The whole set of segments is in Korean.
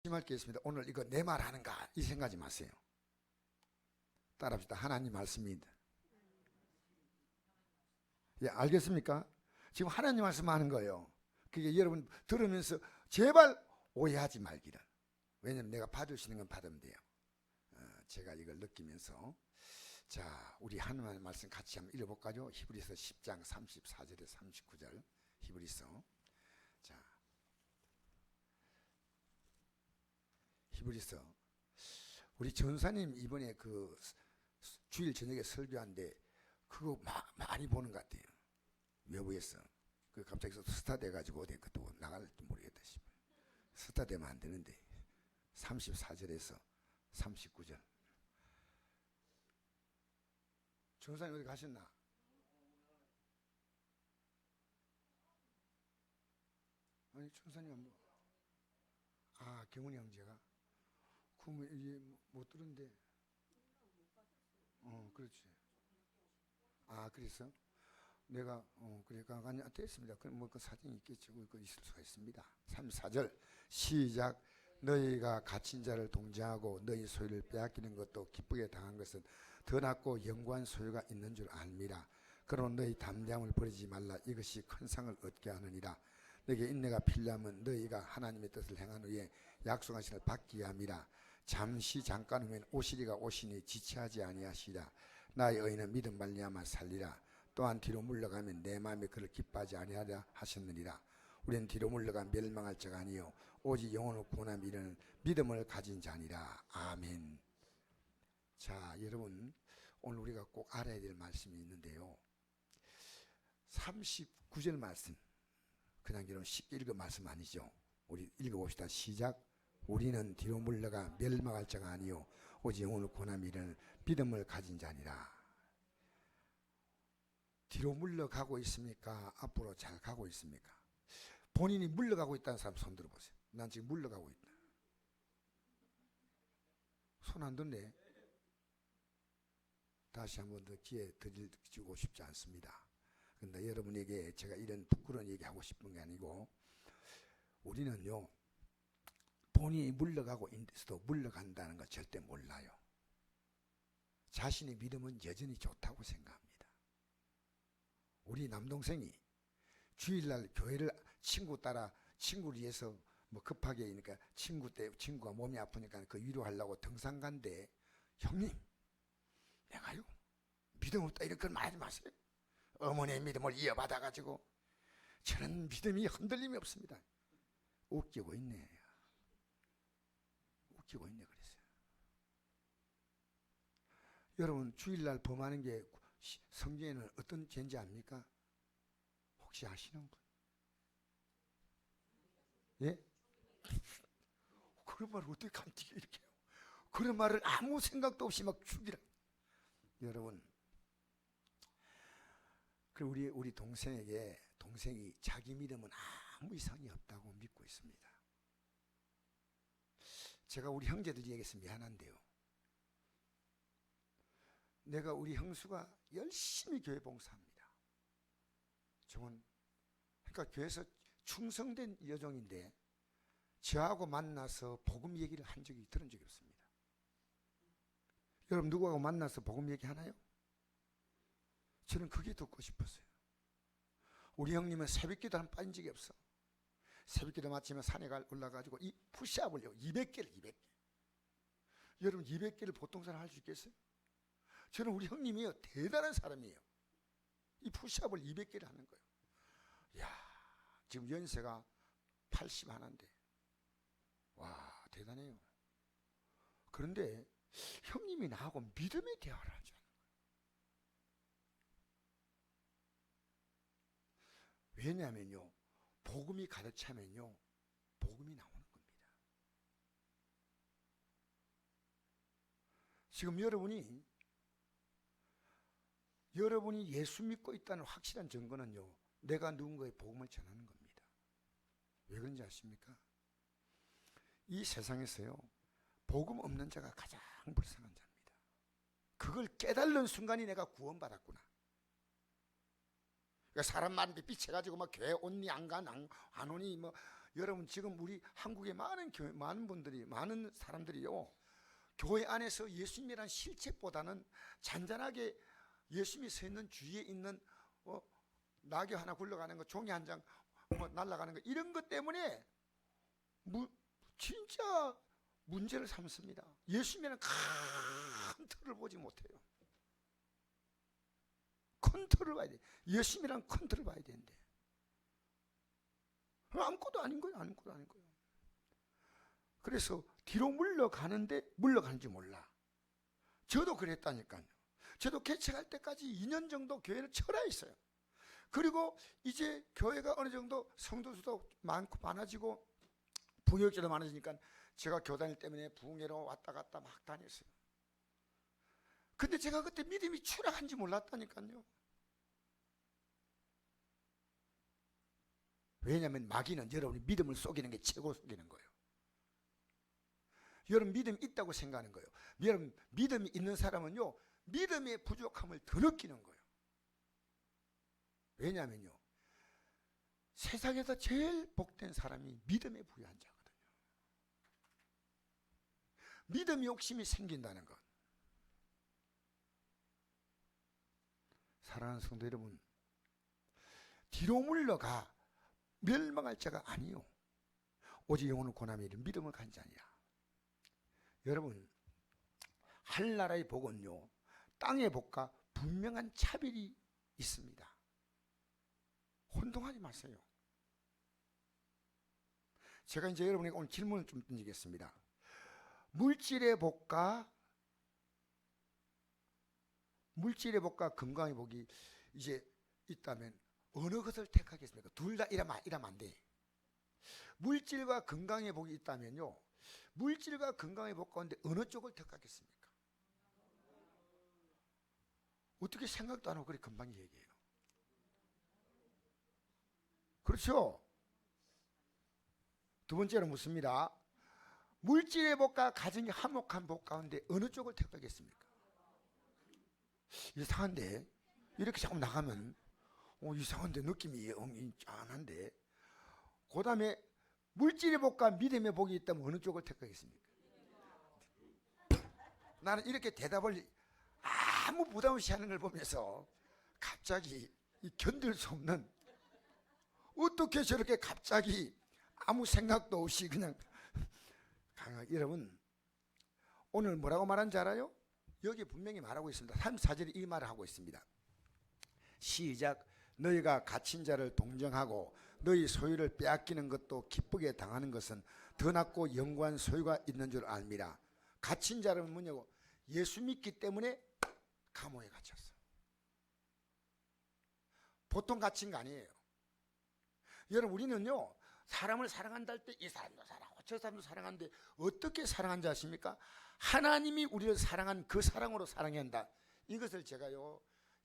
말씀할 게 있습니다. 오늘 이거 내 말 하는가 이 생각하지 마세요. 따라합시다. 하나님 말씀입니다. 예, 알겠습니까? 지금 하나님 말씀하는 거예요. 그게 여러분 들으면서 제발 오해하지 말기를. 왜냐면 내가 받으시는 건 받으면 돼요. 제가 이걸 느끼면서 자, 우리 하나님의 말씀 같이 한번 읽어볼까요? 히브리서 10장 34절에 39절 히브리서. 자, 히브리서. 우리 전사님 이번에 그 주일 저녁에 설교한데 그거 많이 보는 것 같아요. 외부에서. 그 갑자기 스타 돼가지고 어디 또 나갈지 모르겠다 싶어요. 스타 되면 안 되는데. 34절에서 39절. 전사님 어디 가셨나? 아니 전사님 뭐? 아 경훈이 형제가? 그러면 이게 못 들은데. 그렇지. 아 그래서 내가 그러니까 아니 됐습니다. 그럼 뭐 그 사정이 있겠죠. 그 있을 수가 있습니다. 34절 시작. 너희가 갇힌 자를 동정하고 너희 소유를 빼앗기는 것도 기쁘게 당한 것은 더 낫고 영구한 소유가 있는 줄 압니다. 그러나 너희 담대함을 버리지 말라. 이것이 큰 상을 얻게 하느니라. 너에게 인내가 필요하면 너희가 하나님의 뜻을 행한 후에 약속하신 을 받기 함이라. 잠시 잠깐 후면 오시리가 오시니 지체하지 아니하시리라. 나의 의인은 믿음 말미암아 살리라. 또한 뒤로 물러가면 내 마음에 그를 기뻐하지 아니하리라 하셨느니라. 우리는 뒤로 물러가 멸망할 자가 아니요 오직 영혼을 구원함 이르는 믿음을 가진 자니라. 아멘. 자, 여러분 오늘 우리가 꼭 알아야 될 말씀이 있는데요. 39절 말씀. 그냥 이런 쉽게 읽은 말씀 아니죠. 우리 읽어봅시다. 시작. 우리는 뒤로 물러가 멸망할 자가 아니요 오직 영혼을 구원함 이르는 믿음을 가진 자니라. 뒤로 물러가고 있습니까? 앞으로 잘 가고 있습니까? 본인이 물러가고 있다는 사람 손 들어보세요. 난 지금 물러가고 있다. 손 안 드네. 다시 한 번 더 기회 드리고 싶지 않습니다. 그런데 여러분에게 제가 이런 부끄러운 얘기하고 싶은 게 아니고 우리는요 본인이 물러가고 있어도 물러간다는 거 절대 몰라요. 자신의 믿음은 여전히 좋다고 생각합니다. 우리 남동생이 주일날 교회를 친구를 위해서 뭐 급하게 그러니까 친구가 몸이 아프니까 그 위로하려고 등산 간대. 형님 내가요 믿음 없다 이런 걸 말하지 마세요. 어머니의 믿음을 이어받아가지고 저는 믿음이 흔들림이 없습니다. 웃기고 있네 그랬어요. 여러분 주일날 범하는 게 성경에는 어떤 죄인지 압니까? 혹시 아시는 분? 예? 그런 말을 어떻게 간직해 이렇게 해요? 그런 말을 아무 생각도 없이 막 죽이라. 여러분 우리 동생이 자기 믿음은 아무 이상이 없다고 믿고 있습니다. 제가 우리 형제들이 얘기해서 미안한데요. 내가 우리 형수가 열심히 교회 봉사합니다. 저는 그러니까 교회에서 충성된 여종인데 저하고 만나서 복음 얘기를 들은 적이 없습니다. 여러분 누구하고 만나서 복음 얘기 하나요? 저는 그게 듣고 싶었어요. 우리 형님은 새벽기도 한 빠진 적이 없어. 새벽기도 마치면 산에 올라가지고 이 푸시업을 200개를 200개. 여러분 200개를 보통 사람 할 수 있겠어요? 저는 우리 형님이요 대단한 사람이에요. 이 푸시업을 200개를 하는 거예요. 야, 지금 연세가 80 하나인데 와 대단해요. 그런데 형님이 나하고 믿음의 대화를 하지 않는 거예요. 왜냐하면요 복음이 가득 차면요 복음이 나오는 겁니다. 지금 여러분이 예수 믿고 있다는 확실한 증거는요 내가 누군가의 복음을 전하는 겁니다. 왜 그런지 아십니까? 이 세상에서요 복음 없는 자가 가장 불쌍한 자입니다. 그걸 깨달는 순간이 내가 구원받았구나. 그러니까 사람 많은데 삐쳐가지고 막 교회 온니 안 오니 뭐 여러분 지금 우리 한국의 많은 교회, 많은 분들이, 많은 사람들이요, 교회 안에서 예수님이란 실체보다는 잔잔하게 예수님이 서 있는 주위에 있는 낙엽 하나 굴러가는 거, 종이 한 장 날아가는 거, 이런 것 때문에 진짜 문제를 삼습니다. 예수님이란 큰 틀을 보지 못해요. 큰 틀을 봐야 돼. 예수님이란 큰 틀을 봐야 되는데 아무것도 아닌 거예요. 아무것도 아닌 거예요. 그래서 뒤로 물러가는데 물러가는지 몰라. 저도 그랬다니까요. 저도 개척할 때까지 2년 정도 교회를 철야 있어요. 그리고 이제 교회가 어느 정도 성도 수도 많아지고 부교육자도 많아지니까 제가 교단일 때문에 부흥회로 왔다 갔다 막 다녔어요. 근데 제가 그때 믿음이 추락한지 몰랐다니까요. 왜냐하면 마귀는 여러분이 믿음을 속이는 게 최고 속이는 거예요. 여러분 믿음이 있다고 생각하는 거예요. 여러분 믿음이 있는 사람은요, 믿음의 부족함을 더 느끼는 거예요. 왜냐하면요, 세상에서 제일 복된 사람이 믿음에 부유한 자거든요. 믿음 욕심이 생긴다는 것. 사랑하는 성도 여러분, 뒤로 물러가 멸망할 자가 아니요, 오직 영혼의 고난에 이른 믿음을 가진 자니라. 여러분, 하늘나라의 복은요, 땅의 복과 분명한 차별이 있습니다. 혼동하지 마세요. 제가 이제 여러분에게 오늘 질문을 좀 던지겠습니다. 물질의 복과 건강의 복이 이제 있다면 어느 것을 택하겠습니까? 둘 다 이러면 안 돼. 물질과 건강의 복이 있다면요, 물질과 건강의 복 가운데 어느 쪽을 택하겠습니까? 어떻게 생각도 안 하고 그렇게 금방 얘기해요. 그렇죠? 두 번째로 묻습니다. 물질의 복과 가정의 화목한 복 가운데 어느 쪽을 택하겠습니까? 이상한데, 이렇게 자꾸 나가면 이상한데, 느낌이 짠한데, 그 다음에 물질의 복과 믿음의 복이 있다면 어느 쪽을 택하겠습니까? 나는 이렇게 대답을 아무 부담 없이 하는 걸 보면서 갑자기 견딜 수 없는, 어떻게 저렇게 갑자기 아무 생각도 없이 그냥 여러분, 오늘 뭐라고 말한지 알아요? 여기 분명히 말하고 있습니다. 34절에 이 말을 하고 있습니다. 시작. 너희가 갇힌 자를 동정하고 너희 소유를 빼앗기는 것도 기쁘게 당하는 것은 더 낫고 영구한 소유가 있는 줄 압니다. 갇힌 자는 뭐냐고? 예수 믿기 때문에 감옥에 갇혔어. 보통 갇힌 거 아니에요. 여러분, 우리는요, 사람을 사랑한다 할 때 이 사람도 사랑하고 저 사람도 사랑하는데 어떻게 사랑한지 아십니까? 하나님이 우리를 사랑한 그 사랑으로 사랑해야 한다. 이것을 제가요,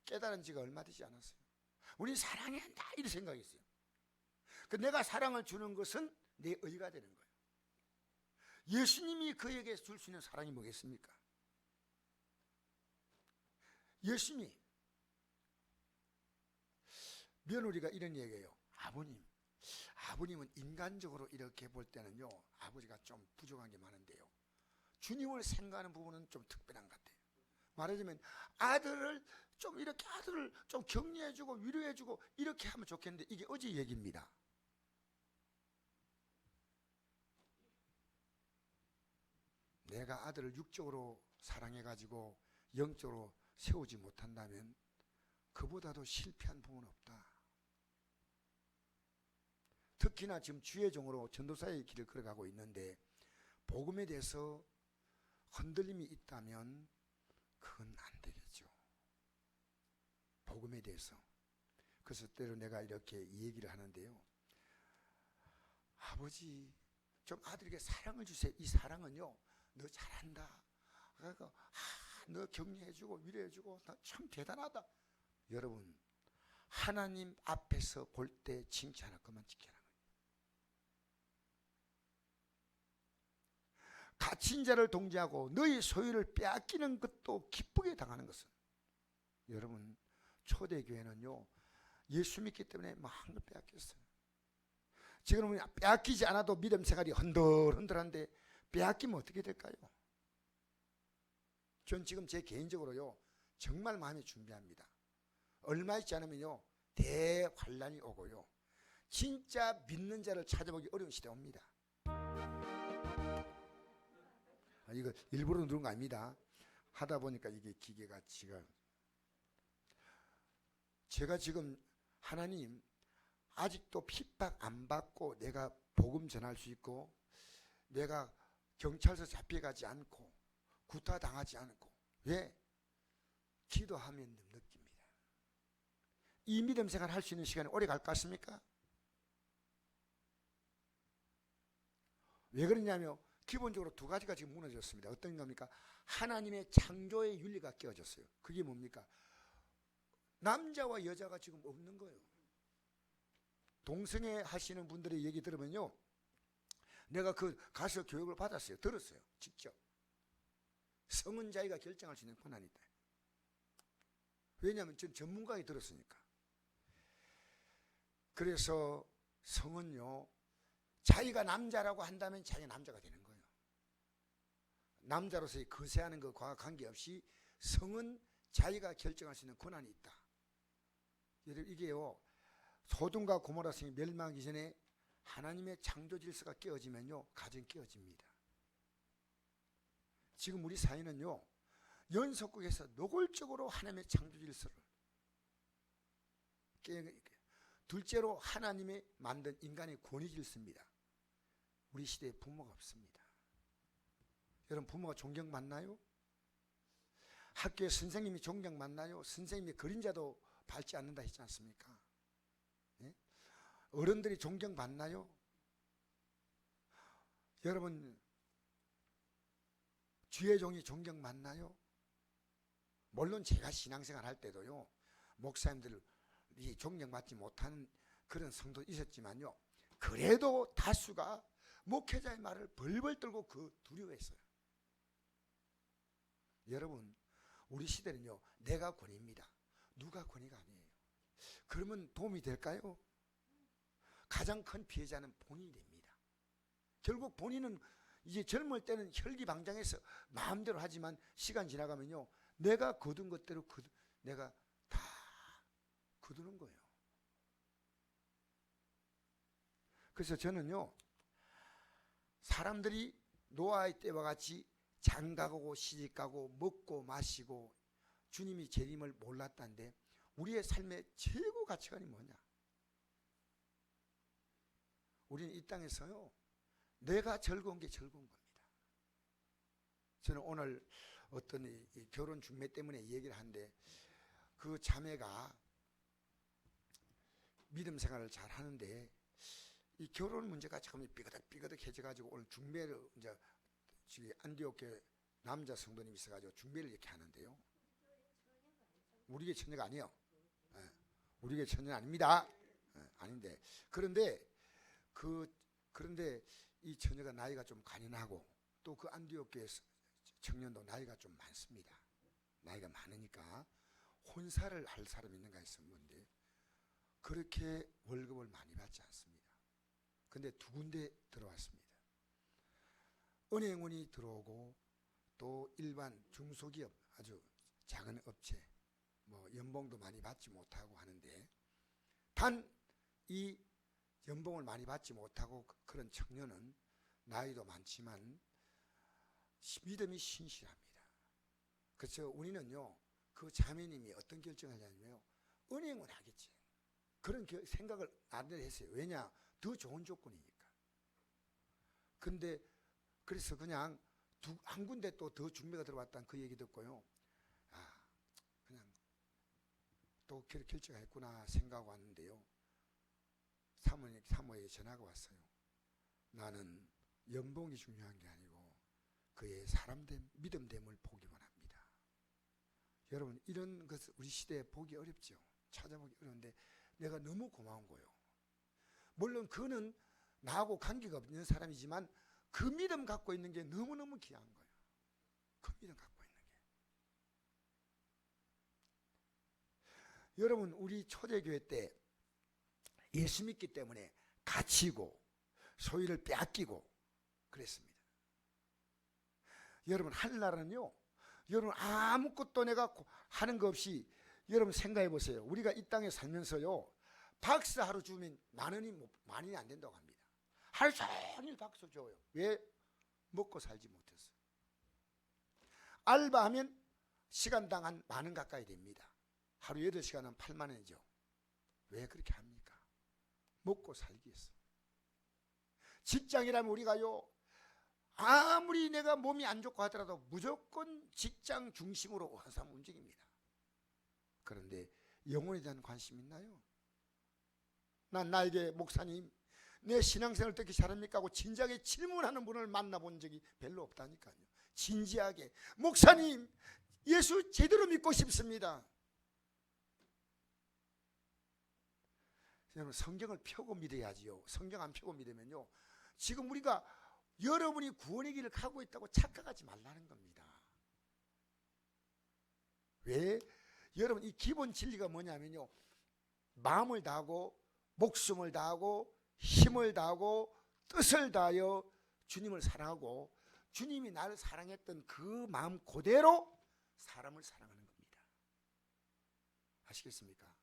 깨달은 지가 얼마 되지 않았어요. 우리 사랑해야 한다 이런 생각이 있어요. 내가 사랑을 주는 것은 내 의가 되는 거예요. 예수님이 그에게 줄 수 있는 사랑이 뭐겠습니까? 예수님이, 며느리가 이런 얘기해요. 아버님은 인간적으로 이렇게 볼 때는요, 아버지가 좀 부족한 게 많은데요, 주님을 생각하는 부분은 좀 특별한 것 같아요. 말하자면 아들을 좀 격려해주고 위로해주고 이렇게 하면 좋겠는데, 이게 어제 얘기입니다. 내가 아들을 육적으로 사랑해가지고 영적으로 세우지 못한다면 그보다도 실패한 부분은 없다. 특히나 지금 주의 종으로 전도사의 길을 걸어가고 있는데 복음에 대해서 흔들림이 있다면 그건 안 되겠죠. 복음에 대해서. 그래서 때로 내가 이렇게 얘기를 하는데요, 아버지 좀 아들에게 사랑을 주세요. 이 사랑은요, 너 잘한다, 그러니까 너 격려해주고 위로해주고 너 참 대단하다. 여러분, 하나님 앞에서 볼 때 칭찬할 것만 지켜라. 갇힌 자를 동지하고 너희 소유를 빼앗기는 것도 기쁘게 당하는 것은, 여러분, 초대교회는요, 예수 믿기 때문에 많은 걸 빼앗겼어요. 지금은 빼앗기지 않아도 믿음 생활이 흔들흔들한데 빼앗기면 어떻게 될까요? 전 지금 제 개인적으로요, 정말 마음에 준비합니다. 얼마 있지 않으면요, 대환란이 오고요, 진짜 믿는 자를 찾아보기 어려운 시대 옵니다. 이거 일부러 누른 거 아닙니다. 하다 보니까 이게 기계가 제가 지금 하나님 아직도 핍박 안 받고 내가 복음 전할 수 있고, 내가 경찰서 잡혀가지 않고 구타 당하지 않고, 왜? 기도하면 느낍니다. 이 믿음 생활 할 수 있는 시간이 오래 갈 것 같습니까? 왜 그러냐면 기본적으로 두 가지가 지금 무너졌습니다. 어떤 겁니까? 하나님의 창조의 윤리가 깨어졌어요. 그게 뭡니까? 남자와 여자가 지금 없는 거예요. 동성애 하시는 분들의 얘기 들으면요, 내가 가서 교육을 받았어요. 들었어요. 직접. 성은 자기가 결정할 수 있는 권한이 있다. 왜냐하면 전 전문가에 들었으니까. 그래서 성은요, 자기가 남자라고 한다면 자기가 남자가 되는 거예요. 남자로서의 거세하는 것과 관계없이 성은 자기가 결정할 수 있는 권한이 있다. 여러분, 이게요, 소돔과 고모라 성이 멸망하기 전에 하나님의 창조 질서가 깨어지면요, 가정이 깨어집니다. 지금 우리 사회는요, 연속국에서 노골적으로 하나님의 창조 질서를 둘째로 하나님이 만든 인간의 권위 질서입니다. 우리 시대에 부모가 없습니다. 여러분, 부모가 존경받나요? 학교에 선생님이 존경받나요? 선생님의 그림자도 밟지 않는다 했지 않습니까? 예? 어른들이 존경받나요? 여러분, 주의 종이 존경받나요? 물론 제가 신앙생활 할 때도요, 목사님들이 존경받지 못하는 그런 성도 있었지만요, 그래도 다수가 목회자의 말을 벌벌 떨고 두려워했어요. 여러분, 우리 시대는요, 내가 권위입니다. 누가 권위가 아니에요. 그러면 도움이 될까요? 가장 큰 피해자는 본인이 됩니다. 결국 본인은 이제 젊을 때는 혈기방장해서 마음대로 하지만 시간 지나가면요, 내가 거둔 것대로 내가 다 거두는 거예요. 그래서 저는요, 사람들이 노아의 때와 같이 장가가고 시집가고 먹고 마시고 주님이 재림을 몰랐다는데, 우리의 삶의 최고 가치관이 뭐냐? 우리는 이 땅에서요, 내가 즐거운 게 즐거운 겁니다. 저는 오늘 어떤 이 결혼 중매 때문에 얘기를 하는데, 그 자매가 믿음 생활을 잘 하는데 이 결혼 문제가 참 삐그덕삐그덕해져가지고 오늘 중매를 이제 지금 안디옥에 남자 성도님이 있어가지고 중매를 이렇게 하는데요. 우리 게 처녀가 아니에요. 네. 우리 게 처녀는 아닙니다. 네. 아닌데, 그런데 이 처녀가 나이가 좀 간연하고 또 그 안디옥교회 청년도 나이가 좀 많습니다. 나이가 많으니까 혼사를 할 사람이 있는가 했으면 뭔데, 그렇게 월급을 많이 받지 않습니다. 근데 두 군데 들어왔습니다. 은행원이 들어오고 또 일반 중소기업, 아주 작은 업체, 뭐 연봉도 많이 받지 못하고 하는데, 단 이 연봉을 많이 받지 못하고 그런 청년은 나이도 많지만 믿음이 신실합니다. 그래서 우리는요, 그 자매님이 어떤 결정을 하냐면요, 은행은 하겠지, 그런 생각을 안 했어요. 왜냐? 더 좋은 조건이니까. 근데 그래서 그냥 한 군데 또 더 중매가 들어왔다는 그 얘기 듣고요, 그냥 또 결정했구나 생각하고 왔는데요, 사모에게 전화가 왔어요. 나는 연봉이 중요한 게 아니고 그의 사람됨, 믿음됨을 보기 원합니다. 여러분, 이런 것을 우리 시대에 보기 어렵죠. 찾아보기 어려운데 내가 너무 고마운 거예요. 물론 그는 나하고 관계가 없는 사람이지만 그 믿음 갖고 있는 게 너무너무 귀한 거예요. 그 믿음 갖고 있는 게. 여러분, 우리 초대교회 때 예수 믿기 때문에 갇히고 소유를 빼앗기고 그랬습니다. 여러분, 하늘나라는요, 여러분 아무것도 내가 하는 거 없이, 여러분 생각해 보세요. 우리가 이 땅에 살면서요, 박수 하루 주면 만 원이 안 된다고 합니다. 하루 종일 박수 줘요. 왜? 먹고 살지 못해서. 알바하면 시간당 한 10,000원 가까이 됩니다. 하루 8시간은 8만 원이죠. 왜 그렇게 합니까? 먹고 살기 위해서. 직장이라면 우리가요, 아무리 내가 몸이 안 좋고 하더라도 무조건 직장 중심으로 항상 움직입니다. 그런데 영혼에 대한 관심이 있나요? 난 나에게 목사님, 내 신앙생활 어떻게 잘합니까? 하고 진지하게 질문하는 분을 만나본 적이 별로 없다니까요. 진지하게, 목사님, 예수 제대로 믿고 싶습니다. 여러분, 성경을 펴고 믿어야지요. 성경 안 펴고 믿으면요, 지금 우리가 여러분이 구원의 길을 가고 있다고 착각하지 말라는 겁니다. 왜? 여러분, 이 기본 진리가 뭐냐면요, 마음을 다하고 목숨을 다하고 힘을 다하고 뜻을 다하여 주님을 사랑하고, 주님이 나를 사랑했던 그 마음 그대로 사람을 사랑하는 겁니다. 아시겠습니까?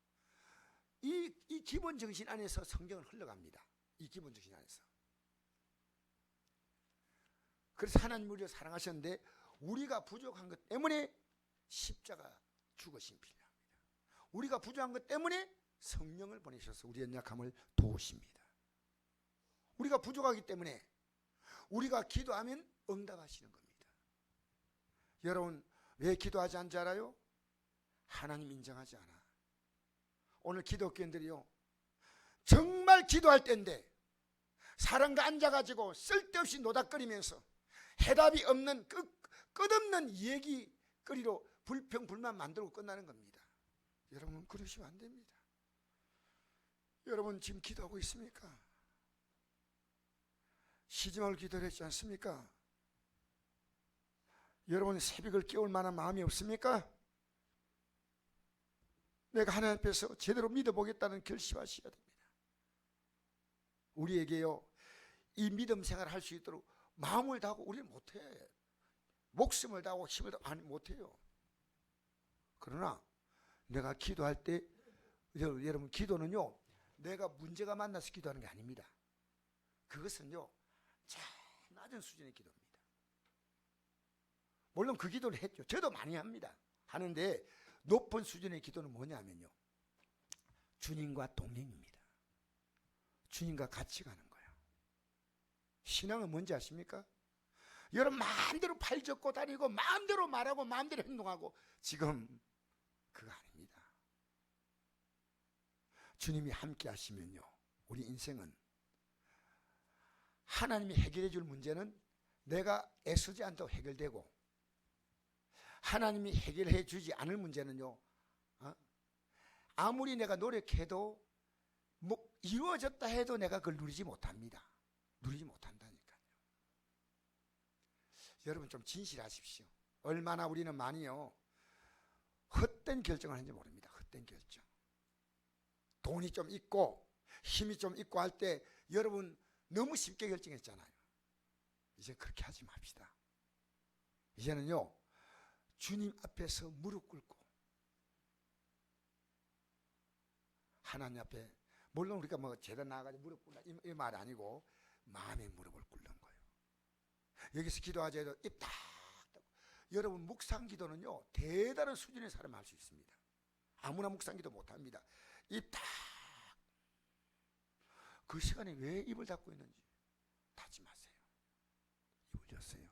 이 기본 정신 안에서 성경은 흘러갑니다. 이 기본 정신 안에서. 그래서 하나님 우리를 사랑하셨는데, 우리가 부족한 것 때문에 십자가 죽으신 필요합니다. 우리가 부족한 것 때문에 성령을 보내셔서 우리의 연약함을 도우십니다. 우리가 부족하기 때문에 우리가 기도하면 응답하시는 겁니다. 여러분, 왜 기도하지 않는지 알아요? 하나님 인정하지 않아. 오늘 기독교인들이요, 정말 기도할 때인데 사람과 앉아가지고 쓸데없이 노닥거리면서 해답이 없는 끝없는 얘기거리로 불평불만 만들고 끝나는 겁니다. 여러분, 그러시면 안 됩니다. 여러분, 지금 기도하고 있습니까? 쉬지 말고 기도를 했지 않습니까? 여러분, 새벽을 깨울 만한 마음이 없습니까? 내가 하나님 앞에서 제대로 믿어보겠다는 결심하셔야 됩니다. 우리에게요, 이 믿음 생활을 할 수 있도록 마음을 다하고, 우리는 못해. 목숨을 다하고 힘을 다하고 못해요. 그러나 내가 기도할 때, 여러분, 기도는요, 내가 문제가 만나서 기도하는 게 아닙니다. 그것은요, 낮은 수준의 기도입니다. 물론 그 기도를 했죠. 저도 많이 합니다. 하는데 높은 수준의 기도는 뭐냐면요, 주님과 동행입니다. 주님과 같이 가는 거예요. 신앙은 뭔지 아십니까? 여러분, 마음대로 팔 젓고 다니고 마음대로 말하고 마음대로 행동하고, 지금 그거 아닙니다. 주님이 함께 하시면요, 우리 인생은, 하나님이 해결해 줄 문제는 내가 애쓰지 않도록 해결되고, 하나님이 해결해 주지 않을 문제는요, 아무리 내가 노력해도 이루어졌다 해도 내가 그걸 누리지 못합니다. 누리지 못한다니까요. 여러분, 좀 진실하십시오. 얼마나 우리는 많이요, 헛된 결정을 하는지 모릅니다. 헛된 결정. 돈이 좀 있고 힘이 좀 있고 할 때 여러분 너무 쉽게 결정했잖아요. 이제 그렇게 하지 맙시다. 이제는요, 주님 앞에서 무릎 꿇고 하나님 앞에, 물론 우리가 뭐 제대로 나가지고 무릎 꿇나 이 말이 아니고 마음의 무릎을 꿇는 거예요. 여기서 기도하자 해도 입 딱 닫고. 여러분, 묵상 기도는요, 대단한 수준의 사람이 할 수 있습니다. 아무나 묵상 기도 못합니다. 입 딱. 그 시간에 왜 입을 닫고 있는지 닫지 마세요. 입을 여세요.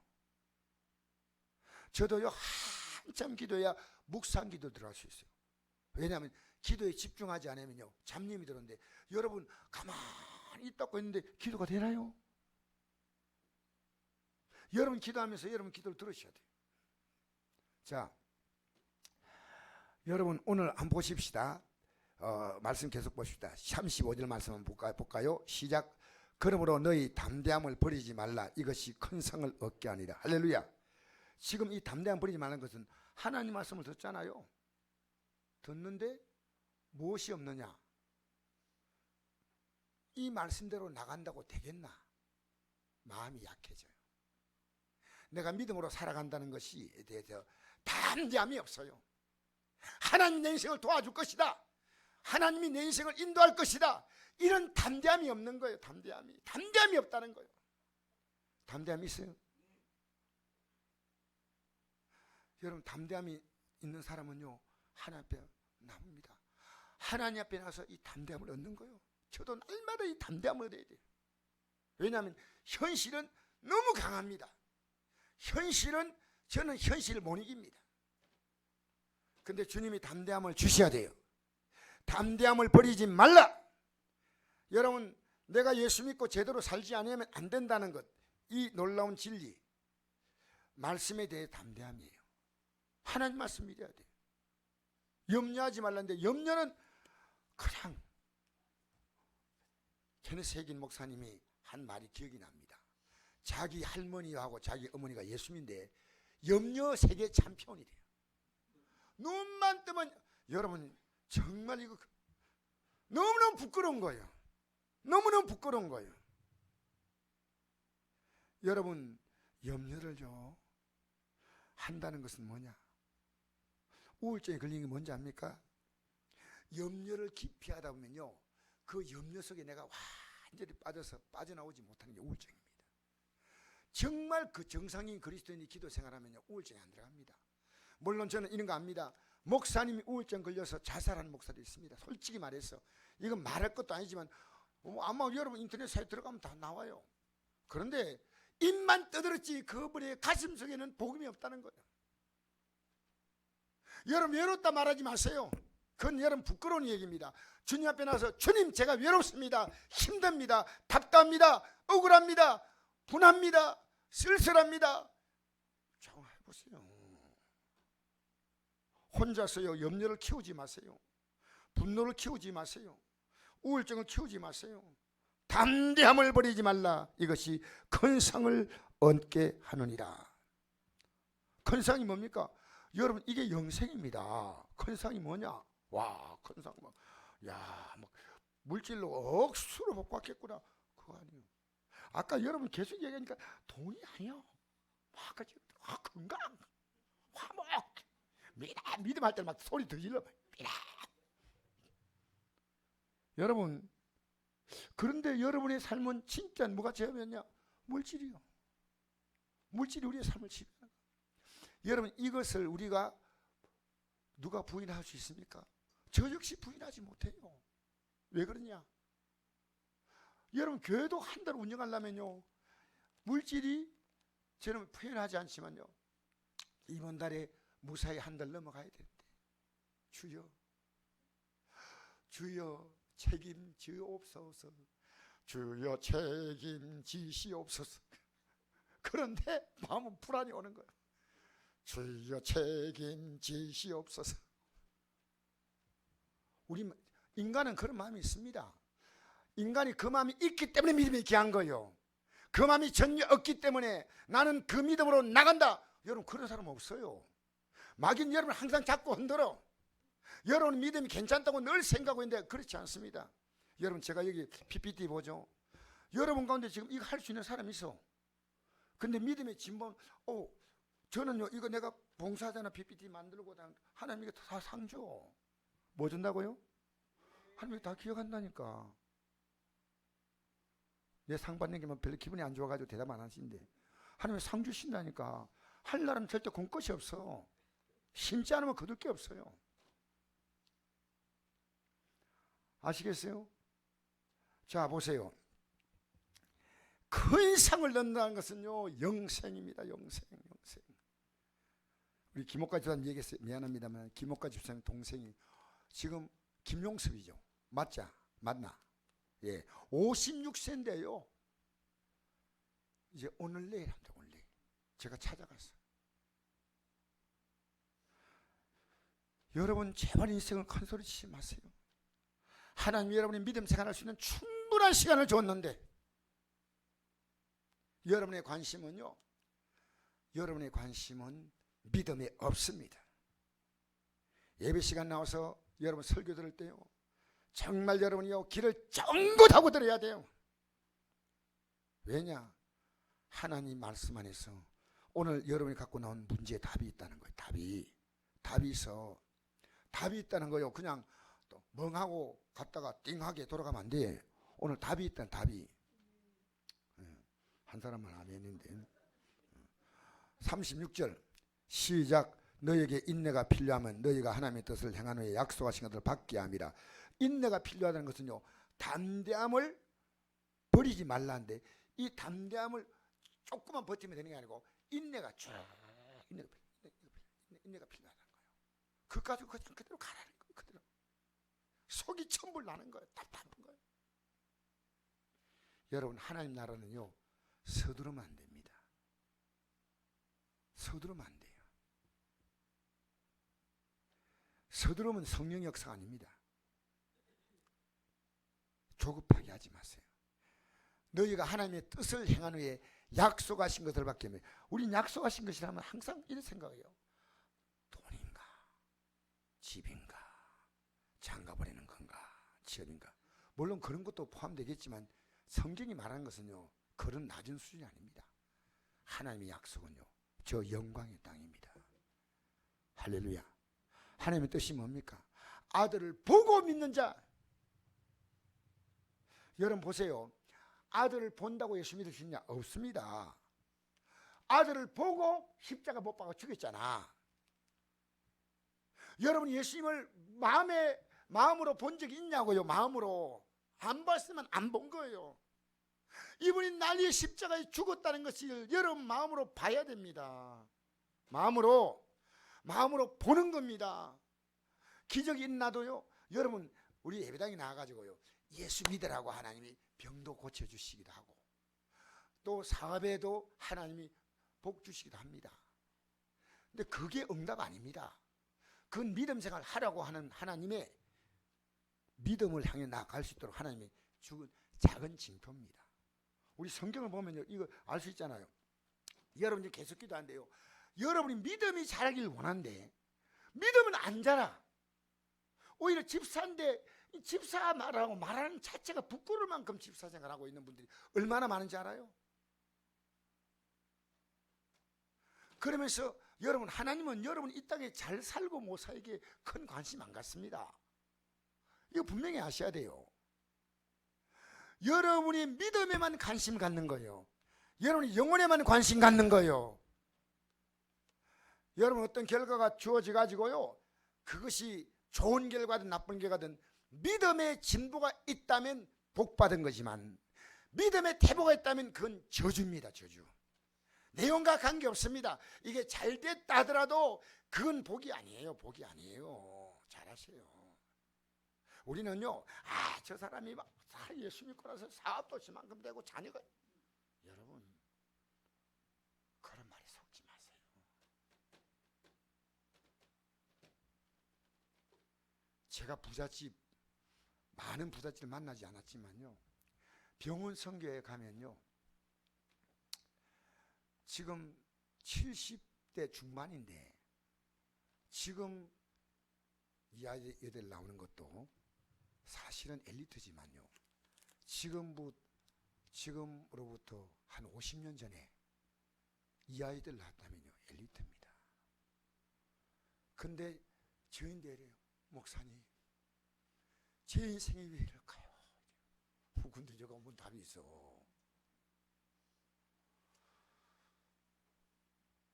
저도요, 한참 기도해야 묵상 기도 들어갈 수 있어요. 왜냐하면 기도에 집중하지 않으면요, 잡념이 들었는데, 여러분 가만히 입 닫고 있는데 기도가 되나요? 여러분 기도하면서 여러분 기도를 들으셔야 돼요. 자, 여러분 오늘 한번 보십시다. 말씀 계속 보십시다. 35절 말씀 한번 볼까요? 시작. 그러므로 너희 담대함을 버리지 말라. 이것이 큰 상을 얻게 하니라. 할렐루야. 지금 이 담대함 버리지 말라는 것은 하나님 말씀을 듣잖아요. 듣는데 무엇이 없느냐? 이 말씀대로 나간다고 되겠나? 마음이 약해져요. 내가 믿음으로 살아간다는 것이 대해서 담대함이 없어요. 하나님 내 인생을 도와줄 것이다, 하나님이 내 인생을 인도할 것이다, 이런 담대함이 없는 거예요. 담대함이 없다는 거예요. 담대함이 있어요? 여러분, 담대함이 있는 사람은요, 하나님 앞에 나옵니다. 하나님 앞에 나서 이 담대함을 얻는 거예요. 저도 날마다 이 담대함을 얻어야 돼요. 왜냐하면 현실은 너무 강합니다. 저는 현실을 못 이깁니다. 근데 주님이 담대함을 주셔야 돼요. 담대함을 버리지 말라. 여러분, 내가 예수 믿고 제대로 살지 않으면 안 된다는 것, 이 놀라운 진리, 말씀에 대해 담대함이에요. 하나님 말씀 믿어야 돼요. 염려하지 말라는데, 염려는 그냥 케네스 해긴 목사님이 한 말이 기억이 납니다. 자기 할머니하고 자기 어머니가 예수님인데 염려 세계 챔피언이래요. 눈만 뜨면, 여러분 정말 이거 너무너무 부끄러운 거예요. 너무너무 부끄러운 거예요. 여러분, 염려를 한다는 것은 뭐냐? 우울증에 걸리는 게 뭔지 압니까? 염려를 깊이 하다 보면요, 그 염려 속에 내가 완전히 빠져서 빠져나오지 못하는 게 우울증입니다. 정말 그 정상인 그리스도인이 기도 생활하면요, 우울증이 안 들어갑니다. 물론 저는 이런 거 압니다. 목사님이 우울증 걸려서 자살하는 목사도 있습니다. 솔직히 말해서 이건 말할 것도 아니지만 아마 여러분 인터넷 사이트 들어가면 다 나와요. 그런데 입만 떠들었지 그분의 가슴 속에는 복음이 없다는 거예요. 여러분, 외롭다 말하지 마세요. 그건 여러분 부끄러운 얘기입니다. 주님 앞에 나서, 주님 제가 외롭습니다, 힘듭니다, 답답합니다, 억울합니다, 분합니다, 쓸쓸합니다. 좀 해보세요. 혼자서요 염려를 키우지 마세요. 분노를 키우지 마세요. 우울증을 키우지 마세요. 담대함을 버리지 말라. 이것이 큰 상을 얻게 하느니라. 큰 상이 뭡니까? 여러분, 이게 영생입니다. 큰 상이 뭐냐? 와, 큰 상 막, 야, 막 물질로 억수로 복 받겠구나. 그거 아니에요. 아까 여러분 계속 얘기하니까 돈이 아니요. 아까 건강, 화목, 믿음 할 때 막 소리 더 질러. 여러분, 그런데 여러분의 삶은 진짜 뭐가 지배하냐? 물질이요. 물질이 우리의 삶을 지배하는 거예요. 여러분, 이것을 우리가 누가 부인할 수 있습니까? 저 역시 부인하지 못해요. 왜 그러냐? 여러분, 교회도 한 달 운영하려면요, 물질이, 저는 표현하지 않지만요, 이번 달에 무사히 한 달 넘어가야 되는데, 주여 책임지옵소서, 주여 책임지시옵소서. 그런데 마음은 불안이 오는 거예요. 주여 책임지시옵소서. 우리 인간은 그런 마음이 있습니다. 인간이 그 마음이 있기 때문에 믿음이 귀한 거예요. 그 마음이 전혀 없기 때문에 나는 그 믿음으로 나간다. 여러분, 그런 사람 없어요. 마귀는 여러분 항상 자꾸 흔들어. 여러분 믿음이 괜찮다고 늘 생각하고 있는데 그렇지 않습니다. 여러분, 제가 여기 PPT 보죠. 여러분 가운데 지금 이거 할 수 있는 사람이 있어. 근데 믿음의 진범, 저는요 이거 내가 봉사자나 PPT 만들고 하나님 이거 다 상 줘. 뭐 준다고요? 하나님 다 기억한다니까. 내 상 받는 게 별로 기분이 안 좋아가지고 대답 안 하시는데 하나님이 상 주신다니까. 할 날은 절대 공 것이 없어. 심지 않으면 거둘 게 없어요. 아시겠어요? 자, 보세요. 큰 상을 얻는다는 것은요 영생입니다. 영생. 우리 김옥가 집사님 얘기했어요. 미안합니다만 김옥가 집사님 동생이 지금 김용섭이죠. 맞나? 예, 56세인데요 이제 오늘 내일 한다. 오늘 내일 제가 찾아갔어요. 여러분, 제발 인생을 큰 소리 치지 마세요. 하나님 여러분이 믿음 생활할 수 있는 충분한 시간을 줬는데 여러분의 관심은 믿음에 없습니다. 예배 시간 나와서 여러분 설교 들을 때요, 정말 여러분이요 길을 정긋하고 들어야 돼요. 왜냐? 하나님 말씀 안에서 오늘 여러분이 갖고 나온 문제에 답이 있다는 거예요. 답이 있다는 거예요. 그냥 또 멍하고 갔다가 띵하게 돌아가면 안 돼. 오늘 답이 있다는 답이. 한 사람만 아멘인데. 36절 시작. 너에게 인내가 필요하면 너희가 하나님의 뜻을 행한 후에 약속하신 것을 받게 함이라. 인내가 필요하다는 것은요 담대함을 버리지 말라는데, 이 담대함을 조금만 버티면 되는 게 아니고 인내가 인내가 필요하다는 거예요. 그까지 그냥 그대로 가라는 거예요. 그대로 속이 천불 나는 거예요. 답답한 거예요. 여러분, 하나님 나라는요 서두르면 안 됩니다. 서두르면 안 돼요. 서두르면 성령 역사가 아닙니다. 조급하게 하지 마세요. 너희가 하나님의 뜻을 행한 후에 약속하신 것을 받게 하면, 우린 약속하신 것이라면 항상 이런 생각해요. 돈인가, 집인가, 장가버리는 건가, 취업인가. 물론 그런 것도 포함되겠지만 성경이 말하는 것은요 그런 낮은 수준이 아닙니다. 하나님의 약속은요 저 영광의 땅입니다. 할렐루야. 하나님의 뜻이 뭡니까? 아들을 보고 믿는 자. 여러분 보세요. 아들을 본다고 예수 믿을 수 있냐? 없습니다. 아들을 보고 십자가 못 박아 죽였잖아. 여러분 예수님을 마음으로 본 적이 있냐고요? 마음으로. 안 봤으면 안 본 거예요. 이분이 나의 십자가에 죽었다는 것을 여러분 마음으로 봐야 됩니다. 마음으로 보는 겁니다. 기적이 있나도요 여러분, 우리 예배당에 나와가지고요 예수 믿으라고 하나님이 병도 고쳐주시기도 하고, 또 사업에도 하나님이 복 주시기도 합니다. 근데 그게 응답 아닙니다. 그건 믿음 생활 하라고 하는 하나님의 믿음을 향해 나아갈 수 있도록 하나님이 주은 작은 징표입니다. 우리 성경을 보면요 이거 알 수 있잖아요. 여러분이 계속 기도한대요. 여러분이 믿음이 자라길 원한대. 믿음은 안 자라. 오히려 집사인데 집사 말하고 말하는 자체가 부끄러울 만큼 집사 생활하고 있는 분들이 얼마나 많은지 알아요? 그러면서 여러분, 하나님은 여러분 이 땅에 잘 살고 못 살기에 큰 관심 안 갖습니다. 이거 분명히 아셔야 돼요. 여러분이 믿음에만 관심 갖는 거예요. 여러분이 영혼에만 관심 갖는 거예요. 여러분 어떤 결과가 주어져 가지고요 그것이 좋은 결과든 나쁜 결과든 믿음의 진보가 있다면 복 받은 거지만, 믿음의 퇴보가 있다면 그건 저주입니다. 저주. 내용과 관계없습니다. 이게 잘 됐다 하더라도 그건 복이 아니에요. 복이 아니에요. 잘하세요. 우리는요 저 사람이 막 예수 믿고 나서 사업도 지만큼 되고 자녀가, 여러분 그런 말에 속지 마세요. 제가 많은 부잣집을 만나지 않았지만요 병원 선교에 가면요 지금 70대 중반인데 지금 이 아이들 나오는 것도 사실은 엘리트지만요 지금으로부터 한 50년 전에 이 아이들 낳았다면요 엘리트입니다. 근데 저인데 이래요. 목사님 제 인생이 왜 이럴까요? 근데 제가 뭔 답이 있어.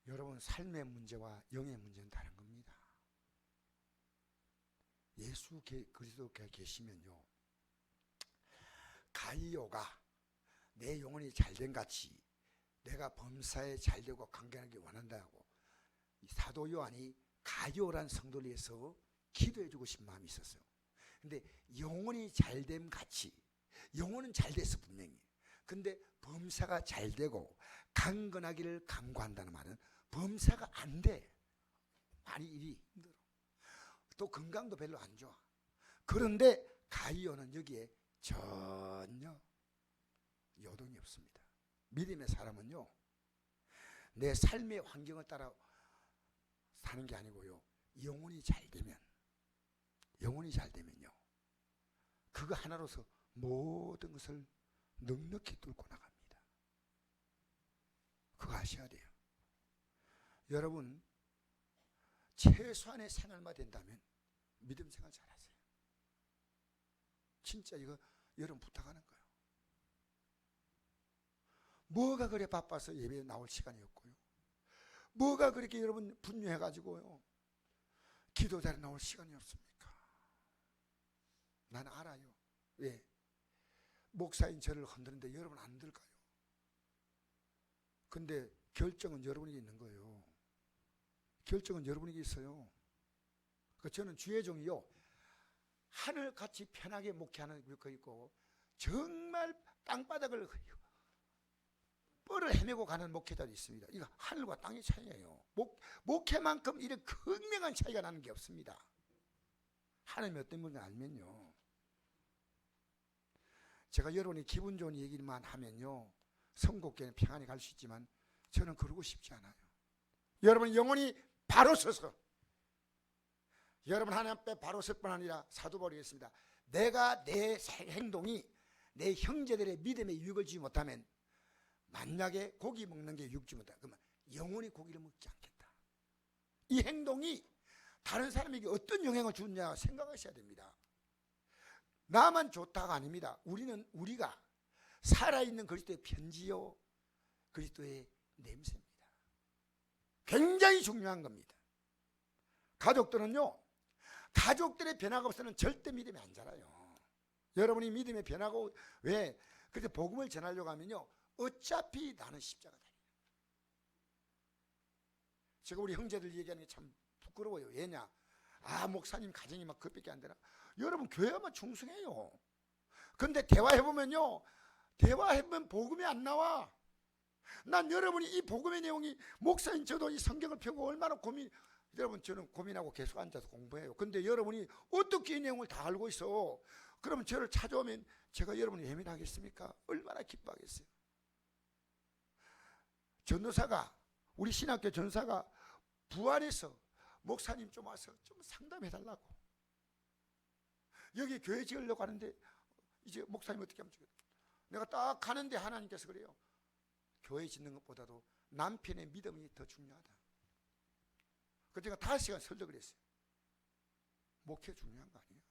여러분 삶의 문제와 영의 문제는 다른 겁니다. 예수 그리스도께 계시면요 가이오가 내 영혼이 잘된 같이 내가 범사에 잘되고 강건하게 원한다고 사도 요한이 가이오란 성도를 위해서 기도해 주고 싶은 마음이 있었어요. 근데 영혼이 잘됨 같이, 영혼은 잘됐어 분명히. 근데 범사가 잘되고 강건하기를 간구한다는 말은 범사가 안 돼. 많이 일이 힘들어. 또 건강도 별로 안 좋아. 그런데 가이오는 여기에 전혀 요동이 없습니다. 믿음의 사람은요 내 삶의 환경을 따라 사는 게 아니고요 영혼이 잘 되면요 그거 하나로서 모든 것을 넉넉히 뚫고 나갑니다. 그거 아셔야 돼요. 여러분, 최소한의 생활만 된다면 믿음 생활 잘하세요. 진짜 이거 여러분 부탁하는 거예요. 뭐가 그래 바빠서 예배에 나올 시간이 없고요. 뭐가 그렇게 여러분 분유해가지고요. 기도 자리에 나올 시간이 없습니까? 나는 알아요. 왜? 목사인 저를 흔드는데 여러분 안 들까요? 근데 결정은 여러분에게 있는 거예요. 결정은 여러분에게 있어요. 저는 주의 종이요. 하늘같이 편하게 목회하는 거 있고 정말 땅바닥을 뻘을 헤매고 가는 목회자도 있습니다. 이거 하늘과 땅의 차이예요. 목회만큼 이런 극명한 차이가 나는 게 없습니다. 하나님이 어떤 분인지 알면요. 제가 여러분이 기분 좋은 얘기만 하면요. 선곡교회는 평안히 갈 수 있지만 저는 그러고 싶지 않아요. 여러분 영혼이 바로 서서 여러분 하나님 앞에 바로 설 뿐 아니라 사도 바울이 했습니다. 내가 내 행동이 내 형제들의 믿음에 유익을 주지 못하면 만약에 고기 먹는 게 유익지 못하면 그러면 영원히 고기를 먹지 않겠다. 이 행동이 다른 사람에게 어떤 영향을 주느냐 생각하셔야 됩니다. 나만 좋다가 아닙니다. 우리가 살아있는 그리스도의 편지요 그리스도의 냄새입니다. 굉장히 중요한 겁니다. 가족들은요, 가족들의 변화가 없으면 절대 믿음이 안 자라요. 여러분이 믿음의 변화가 왜? 그래서 복음을 전하려고 하면요, 어차피 나는 십자가 다니는. 제가 우리 형제들 얘기하는 게 참 부끄러워요. 왜냐? 목사님 가정이 막 그것밖에 안 되나? 여러분 교회만 충성해요. 근데 대화해보면요, 대화해보면 복음이 안 나와. 난 여러분이 이 복음의 내용이 목사인 저도 이 성경을 펴고 얼마나 여러분 저는 고민하고 계속 앉아서 공부해요. 근데 여러분이 어떻게 이 내용을 다 알고 있어? 그러면 저를 찾아오면 제가 여러분이 예민하겠습니까? 얼마나 기뻐하겠어요. 전도사가 우리 신학교 전사가 부안에서 목사님 좀 와서 좀 상담해달라고. 여기 교회 지으려고 하는데 이제 목사님 어떻게 하면 좋겠다. 내가 딱 가는데 하나님께서 그래요. 교회 짓는 것보다도 남편의 믿음이 더 중요하다. 그래서 제가 5시간 설득을 했어요. 목회 중요한 거 아니에요.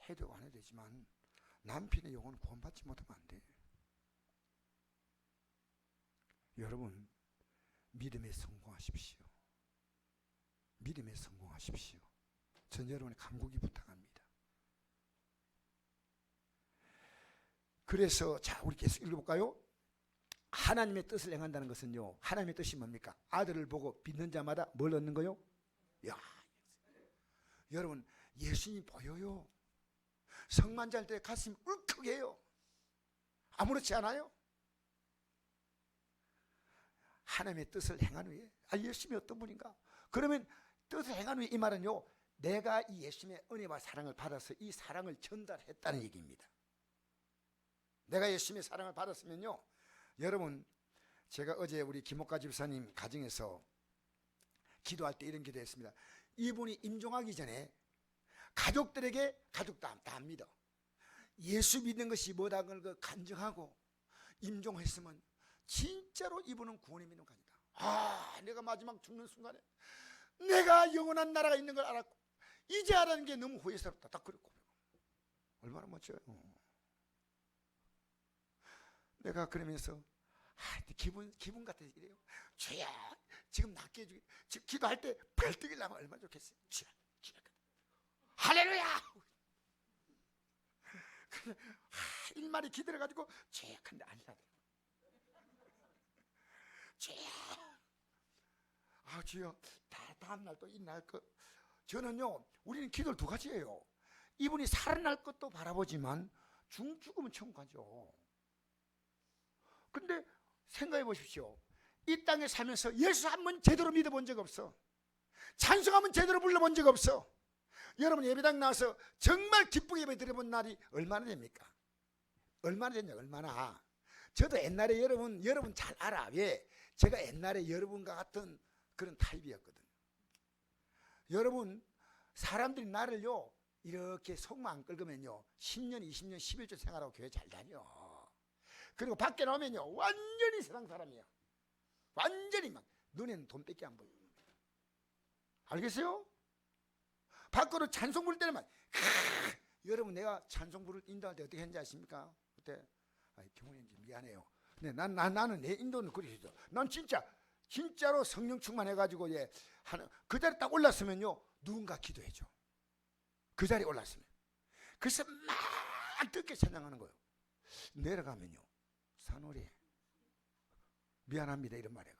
해도 안 해도 되지만 남편의 영혼은 구원받지 못하면 안 돼. 여러분 믿음에 성공하십시오. 믿음에 성공하십시오. 전 여러분의 간곡히 부탁합니다. 그래서 자 우리 계속 읽어볼까요? 하나님의 뜻을 행한다는 것은요, 하나님의 뜻이 뭡니까? 아들을 보고 믿는 자마다 뭘 얻는 거요? 여러분 예수님이 보여요. 성만잘 때 가슴이 울컥해요. 아무렇지 않아요? 하나님의 뜻을 행한 후에 예수님이 어떤 분인가? 그러면 뜻을 행한 후에 이 말은요, 내가 이 예수님의 은혜와 사랑을 받아서 이 사랑을 전달했다는 얘기입니다. 내가 예수님의 사랑을 받았으면요, 여러분 제가 어제 우리 김옥가 집사님 가정에서 기도할 때 이런 기도했습니다. 이분이 임종하기 전에 가족들에게 가족 다 믿어. 예수 믿는 것이 뭐다는 걸 간증하고 임종했으면 진짜로 이분은 구원의 믿는 가지다. 내가 마지막 죽는 순간에 내가 영원한 나라가 있는 걸 알았고 이제 알아는 게 너무 후회스럽다. 딱 그랬고 얼마나 멋져요. 내가 그러면서 기분 같아 이래요. 주야 지금 낫게 해주기. 지금 기도할 때 벌떡 일어나면 얼마나 좋겠어요. 주야 할렐루야. 일말이 기다려가지고 주야 근데 아니라 주야 다음날 또 이날 저는요, 우리는 기도를 2가지예요. 이분이 살아날 것도 바라보지만 죽으면 천국 가죠. 근데 생각해 보십시오. 이 땅에 살면서 예수 한 번 제대로 믿어본 적 없어. 찬송 한번 제대로 불러본 적 없어. 여러분 예배당 나와서 정말 기쁘게 예배 드려본 날이 얼마나 됩니까? 얼마나 됐냐? 얼마나. 저도 옛날에 여러분 잘 알아. 왜? 제가 옛날에 여러분과 같은 그런 타입이었거든. 여러분 사람들이 나를요 이렇게 속만 안 긁으면요 10년, 20년, 11조 생활하고 교회 잘 다녀. 그리고 밖에 나오면요 완전히 세상 사람이야. 완전히 막 눈에는 돈밖에 안 보여. 알겠어요? 밖으로 찬송 부를 때는 막 여러분 내가 찬송 부를 인도할 때 어떻게 했는지 아십니까? 그때 경훈이 미안해요. 근데 나는 내 인도는 그리스도. 난 진짜로 성령 충만해가지고 그 자리에 딱 올랐으면요 누군가 기도해줘. 그 자리에 올랐으면. 그래서 막 뜨겁게 찬양하는 거예요. 내려가면요 산오리 미안합니다 이런 말이야.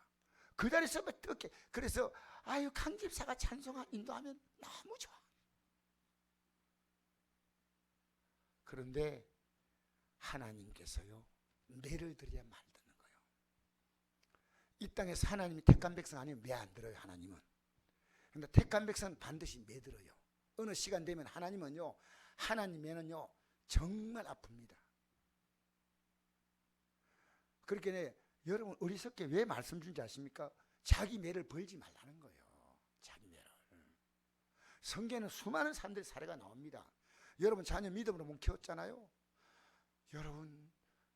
그 자리에서 막 뜨겁게. 그래서 아유 강집사가 찬송 인도하면 너무 좋아. 그런데 하나님께서요 매를 들여야 말 듣는 거예요. 이 땅에서 하나님이 택한 백성 아니면 매 안 들어요. 하나님은. 그런데 택한 백성은 반드시 매 들어요. 어느 시간 되면 하나님에는요 정말 아픕니다. 그렇게 여러분 어리석게 왜 말씀 준지 아십니까? 자기 매를 벌지 말라는 거예요. 자기 매를. 성경에는 수많은 사람들의 사례가 나옵니다. 여러분 자녀 믿음으로 못 키웠잖아요. 여러분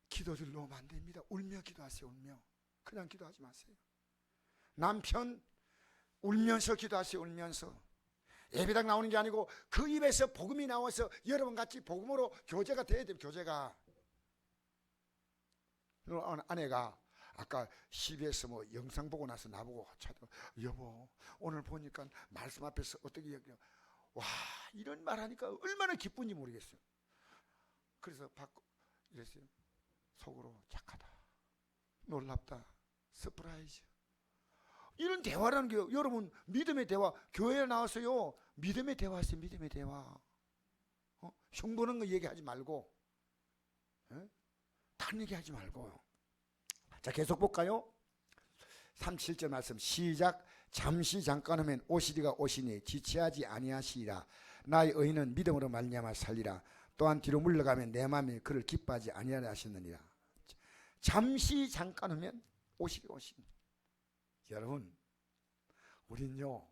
기도들 놓으면 안 됩니다. 울며 기도하세요. 울며. 그냥 기도하지 마세요. 남편 울면서 기도하세요. 울면서. 예배당 나오는 게 아니고 그 입에서 복음이 나와서 여러분 같이 복음으로 교제가 돼야 돼요. 교제가. 아내가 아까 CBS 뭐 영상 보고 나서 나보고 여보 오늘 보니까 말씀 앞에서 어떻게 와 이런 말 하니까 얼마나 기쁜지 모르겠어요. 그래서 이랬어요. 속으로 착하다, 놀랍다, 서프라이즈. 이런 대화라는 게 여러분 믿음의 대화. 교회에 나와서요 믿음의 대화하세요. 믿음의 대화. 흉보는 거 얘기하지 말고 다른 얘기하지 말고요. 자 계속 볼까요? 37절 말씀 시작. 잠시 잠깐 하면 오시리가 오시니 지체하지 아니하시리라. 나의 의인은 믿음으로 말미암아 살리라. 또한 뒤로 물러가면 내 마음이 그를 기뻐하지 아니하려 하셨느니라. 잠시 잠깐 하면 오시리가 오시니. 여러분 우린요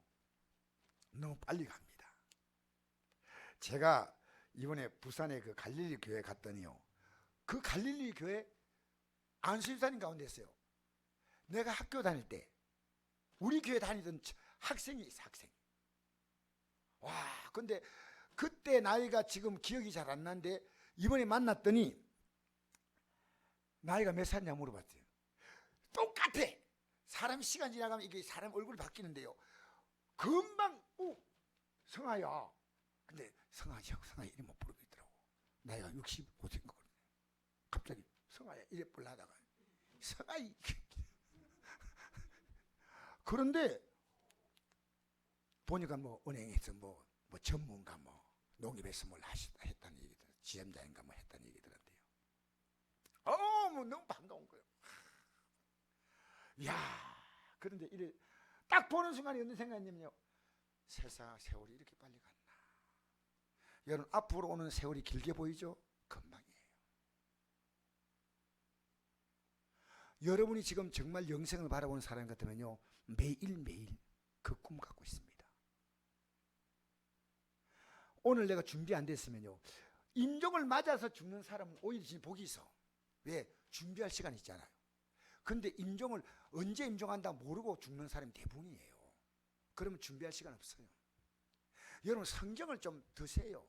너무 빨리 갑니다. 제가 이번에 부산에 그 갈릴리 교회 갔더니요 그 갈릴리 교회 안수집사님 가운데 있어요. 내가 학교 다닐 때 우리 교회 다니던 학생이 있어. 학생. 와 근데 그때 나이가 지금 기억이 잘 안 나는데 이번에 만났더니 나이가 몇 살이냐 물어봤어요. 똑같아. 사람 시간 지나가면 이게 사람 얼굴이 바뀌는데요 금방 성아야. 근데 성아 이름 못 부르고 있더라고. 나이가 65세인 거거든요. 갑자기 성아야 이래 불러다가 성아 그런데 보니까 뭐 은행에서 뭐 전문가 뭐 농협에서 뭘 했다는 얘기 들었어요. 지점장인가 뭐 했다는 얘기 들었는데요. 뭐 너무 반가운 거예요. 야 그런데 이래 딱 보는 순간에 어떤 생각이냐면요. 세월이 이렇게 빨리 갔나. 여러분 앞으로 오는 세월이 길게 보이죠? 금방이에요. 여러분이 지금 정말 영생을 바라보는 사람 같으면요 매일매일 그 꿈 갖고 있습니다. 오늘 내가 준비 안 됐으면요 임종을 맞아서 죽는 사람은 오히려 복이 있어. 왜? 준비할 시간이 있잖아요. 근데 임종을 언제 임종한다 모르고 죽는 사람이 대부분이에요. 그러면 준비할 시간 없어요. 여러분 성경을 좀 드세요.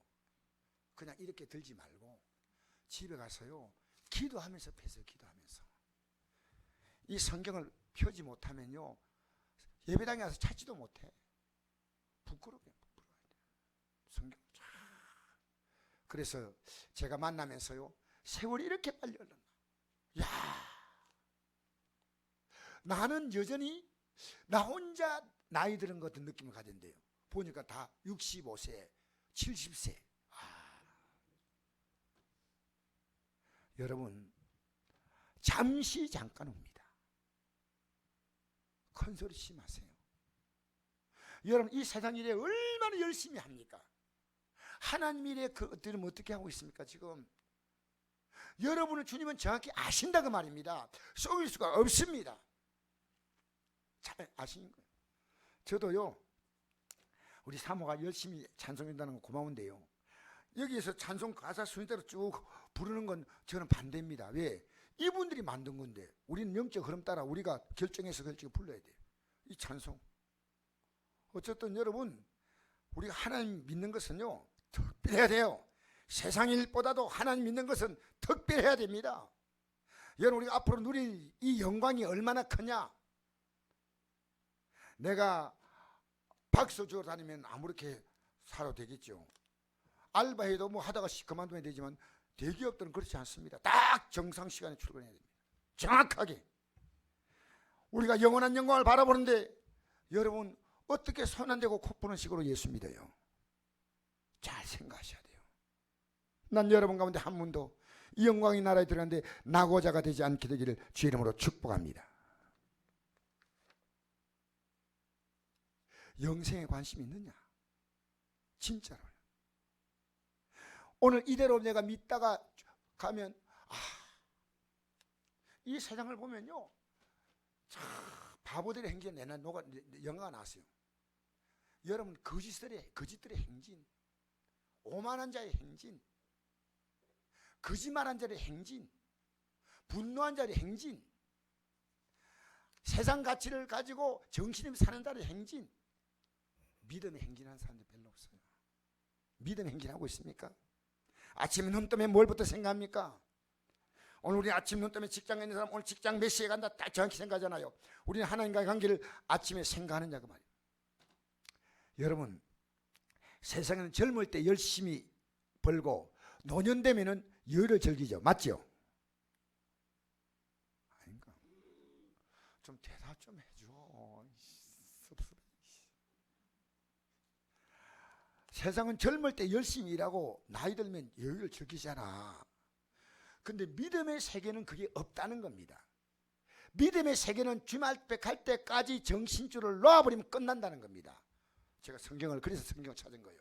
그냥 이렇게 들지 말고 집에 가서요 기도하면서 펴세요. 기도하면서. 이 성경을 펴지 못하면요 예배당에 와서 찾지도 못해. 부끄러워야 돼. 성경 쫙. 그래서 제가 만나면서요 세월이 이렇게 빨리 흘렀나. 야 나는 여전히 나 혼자 나이 들은 것 같은 느낌을 가진대요. 보니까 다 65세 70세. 여러분 잠시 잠깐 옵니다. 큰 소리 치지 마세요. 여러분 이 세상 일에 얼마나 열심히 합니까? 하나님 일에 그들은 어떻게 하고 있습니까? 지금 여러분을 주님은 정확히 아신다고 말입니다. 속일 수가 없습니다. 잘 아시는 거예요. 저도요 우리 사모가 열심히 찬송한다는 거 고마운데요 여기에서 찬송 가사 순서대로 쭉 부르는 건 저는 반대입니다. 왜? 이분들이 만든 건데 우리는 영적 흐름 따라 우리가 결정해서 불러야 돼요. 이 찬송. 어쨌든 여러분, 우리가 하나님 믿는 것은요 특별해야 돼요. 세상 일보다도 하나님 믿는 것은 특별해야 됩니다. 여러분, 우리가 앞으로 누릴 이 영광이 얼마나 크냐. 내가 박수 주러 다니면 아무렇게 살아도 되겠죠. 알바해도 뭐 하다가 그만두면 되지만 대기업들은 그렇지 않습니다. 딱 정상 시간에 출근해야 됩니다. 정확하게. 우리가 영원한 영광을 바라보는데 여러분, 어떻게 손 안 대고 코 푸는 식으로 예수 믿어요? 잘 생각하셔야 돼요. 난 여러분 가운데 한 분도 이 영광의 나라에 들어가는데 낙오자가 되지 않게 되기를 주의 이름으로 축복합니다. 영생에 관심이 있느냐? 진짜로. 오늘 이대로 내가 믿다가 가면 이 세상을 보면요 참 바보들의 행진에 내나 영화가 나왔어요. 여러분, 거짓들의 행진, 오만한 자의 행진, 거짓말한 자의 행진, 분노한 자의 행진, 세상 가치를 가지고 정신이 사는 자의 행진, 믿음의 행진하는 사람들 별로 없어요. 믿음의 행진하고 있습니까? 아침 눈 뜨면 뭘부터 생각합니까? 오늘 우리 아침 눈 뜨면 직장에 있는 사람 오늘 직장 몇 시에 간다 딱 정확히 생각하잖아요. 우리는 하나님과의 관계를 아침에 생각하느냐 그 말이에요. 여러분, 세상에는 젊을 때 열심히 벌고 노년 되면은 여유를 즐기죠. 맞죠? 아닌가? 좀 대답 좀 해줘. 섭섭해. 세상은 젊을 때 열심히 일하고 나이 들면 여유를 즐기잖아. 근데 믿음의 세계는 그게 없다는 겁니다. 믿음의 세계는 주말배 갈 때까지 정신줄을 놓아버리면 끝난다는 겁니다. 제가 그래서 성경을 찾은 거예요.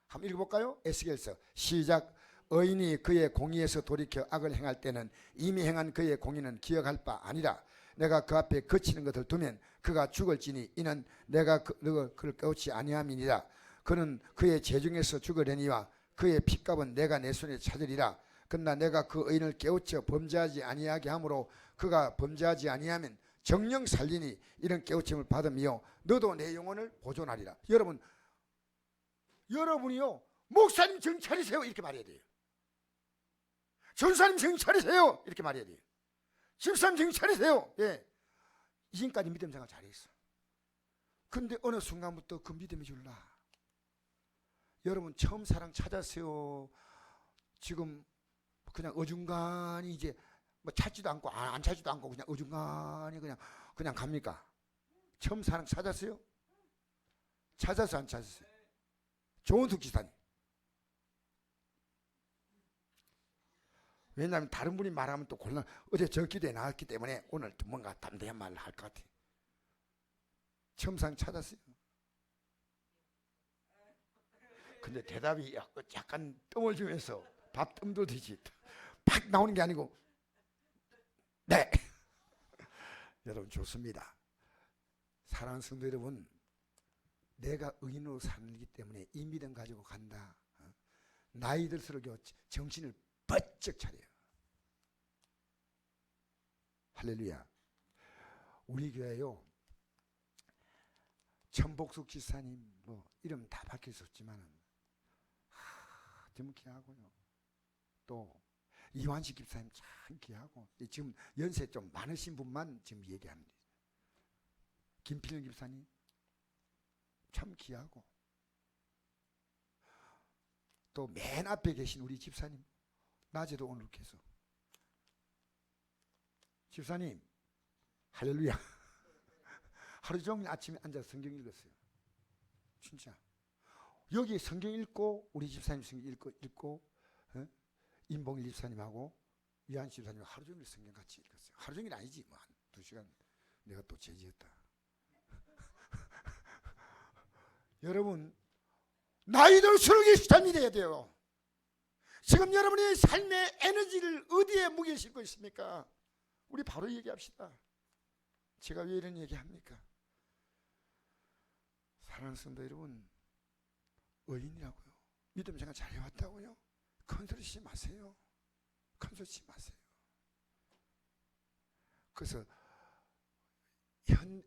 한번 읽어볼까요? 에스겔서 시작. 의인이 그의 공의에서 돌이켜 악을 행할 때는 이미 행한 그의 공의는 기억할 바 아니라 내가 그 앞에 거치는 것을 두면 그가 죽을지니 이는 내가 그를 깨우치 아니함이니라. 그는 그의 재중에서 죽으려니와 그의 핏값은 내가 내 손에 찾으리라. 그러나 내가 그 의인을 깨우쳐 범죄하지 아니하게 하므로 그가 범죄하지 아니하면 정령 살리니 이런 깨우침을 받으며 너도 내 영혼을 보존하리라. 여러분이요 목사님 정신 차리세요 이렇게 말해야 돼요. 전사님 정신 차리세요 이렇게 말해야 돼요. 집사님 정신 차리세요. 예. 지금까지 믿음 생활 잘했어. 근데 어느 순간부터 그 믿음이 줄라. 여러분, 처음 사랑 찾았어요. 지금 그냥 어중간히 이제 뭐 찾지도 않고 안 찾지도 않고 그냥 어중간히 그냥 갑니까? 처음 사랑 찾았어요? 찾았어 안 찾았어요? 조은숙 지사님. 왜냐하면 다른 분이 말하면 또 곤란. 어제 저 기도에 나왔기 때문에 오늘 뭔가 담대한 말을 할 것 같아. 처음 사랑 찾았어요? 근데 대답이 약간 뜸을 주면서 밥 뜸들듯이 팍 나오는 게 아니고 네. 여러분 좋습니다. 사랑하는 성도 여러분, 내가 의인으로 살기 때문에 이 믿음 가지고 간다. 나이 들수록 정신을 번쩍 차려요. 할렐루야. 우리 교회요 천복숙 지사님 뭐 이름 다 밝힐 수 없지만 너무 귀하고요. 또 이완식 집사님 참 귀하고 지금 연세 좀 많으신 분만 지금 얘기합니다. 김필영 집사님 참 귀하고 또 맨 앞에 계신 우리 집사님 낮에도 오늘 계속 집사님 할렐루야. 하루 종일 아침에 앉아서 성경 읽었어요. 진짜 여기 성경 읽고 우리 집사님 성경 읽고 임봉일 집사님하고 위안 집사님 하루 종일 성경 같이 읽었어요. 하루 종일 아니지 뭐 한 2시간 내가 또 제지했다. 여러분 나이 들수록 예수를 믿어야 돼요. 지금 여러분의 삶의 에너지를 어디에 묵이실 있습니까? 우리 바로 얘기합시다. 제가 왜 이런 얘기합니까? 사랑하는 성도 여러분, 의인이라고요. 믿음 생활 잘 해왔다고요? 큰 소리 치지 마세요. 큰 소리 치지 마세요. 그래서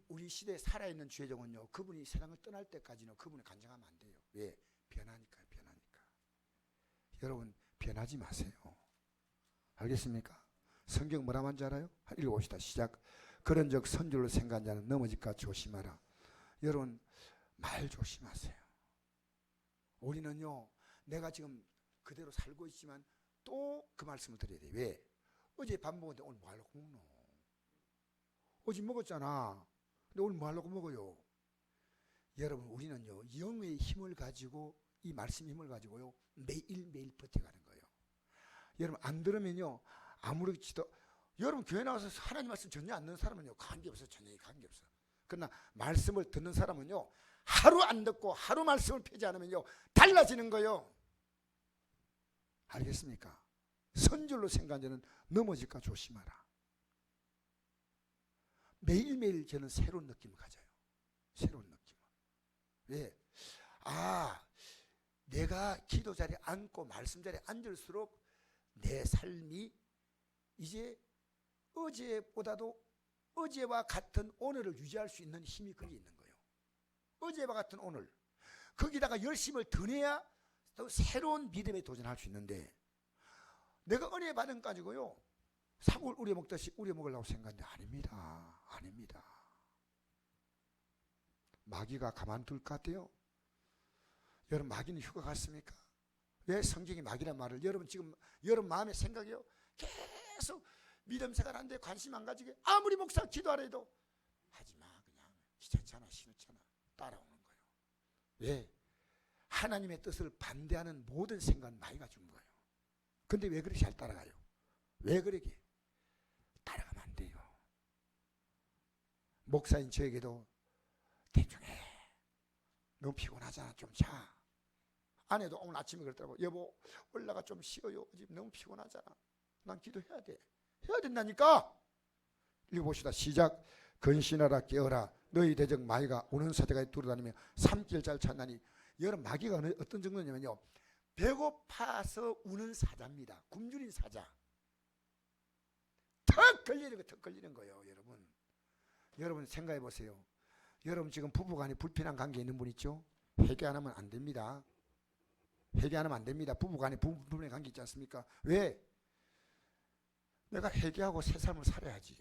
우리 시대에 살아있는 주의종은요, 그분이 세상을 떠날 때까지는 그분을 간증하면 안 돼요. 왜? 변하니까요. 변하니까. 여러분 변하지 마세요. 알겠습니까? 성경 뭐라 하는지 알아요? 읽어봅시다. 시작. 그런즉 선줄로 생각한 자는 넘어질까 조심하라. 여러분 말 조심하세요. 우리는요, 내가 지금 그대로 살고 있지만 또 그 말씀을 드려야 돼. 왜? 어제 밥 먹었는데 오늘 뭐 하려고 먹노? 어제 먹었잖아. 근데 오늘 뭐 하려고 먹어요? 여러분 우리는요, 영의 힘을 가지고, 이 말씀 힘을 가지고요, 매일매일 버텨가는 거예요. 여러분 안 들으면요, 아무렇지도, 여러분 교회 나와서 하나님 말씀 전혀 안 듣는 사람은요, 관계없어. 전혀 관계없어. 그러나 말씀을 듣는 사람은요, 하루 안 듣고 하루 말씀을 펴지 않으면요, 달라지는 거예요. 알겠습니까? 선줄로 생각한 자는 넘어질까 조심하라. 매일매일 저는 새로운 느낌을 가져요. 새로운 느낌. 왜? 내가 기도 자리에 앉고 말씀 자리에 앉을수록 내 삶이 이제 어제보다도 어제와 같은 오늘을 유지할 수 있는 힘이 거기 있는 거예요. 어제와 같은 오늘. 거기다가 열심을 더 내야 또 새로운 믿음에 도전할 수 있는데, 내가 은혜 받은 가지고요, 사골 우려 먹듯이 우려 먹으려고 생각하는데 아닙니다. 아닙니다. 마귀가 가만둘 것 같아요? 여러분 마귀는 휴가 갔습니까? 왜 성경이 마귀란 말을, 여러분 지금 여러분 마음의 생각이요, 계속 믿음 생활 하는데 관심 안 가지게, 아무리 목사 기도하라 해도 하지마, 그냥 귀찮잖아, 싫잖아, 따라오는 거예요. 왜? 하나님의 뜻을 반대하는 모든 생각은 마귀가 준 거예요. 근데 왜 그렇게 잘 따라가요? 왜 그러게? 따라가면 안 돼요. 목사인 저에게도 대충 해, 너무 피곤하잖아, 좀 자. 아내도 오늘 아침에 그랬더라고. 여보 올라가 좀 쉬어요, 지금 너무 피곤하잖아. 난 기도해야 돼. 해야 된다니까. 읽어봅시다. 시작. 근신하라 깨어라 너희 대적 마귀가 우는 사자가 두루다니며 삼킬 잘 찾나니. 여러분 마귀가 어떤 정도냐면요, 배고파서 우는 사자입니다. 굶주린 사자. 턱 걸리는 거예요. 여러분 생각해 보세요. 여러분 지금 부부간에 불편한 관계 있는 분 있죠? 회개 안 하면 안 됩니다. 회개 안 하면 안 됩니다. 부부간에 불편한 관계 있지 않습니까? 왜? 내가 회개하고 새 삶을 살아야지.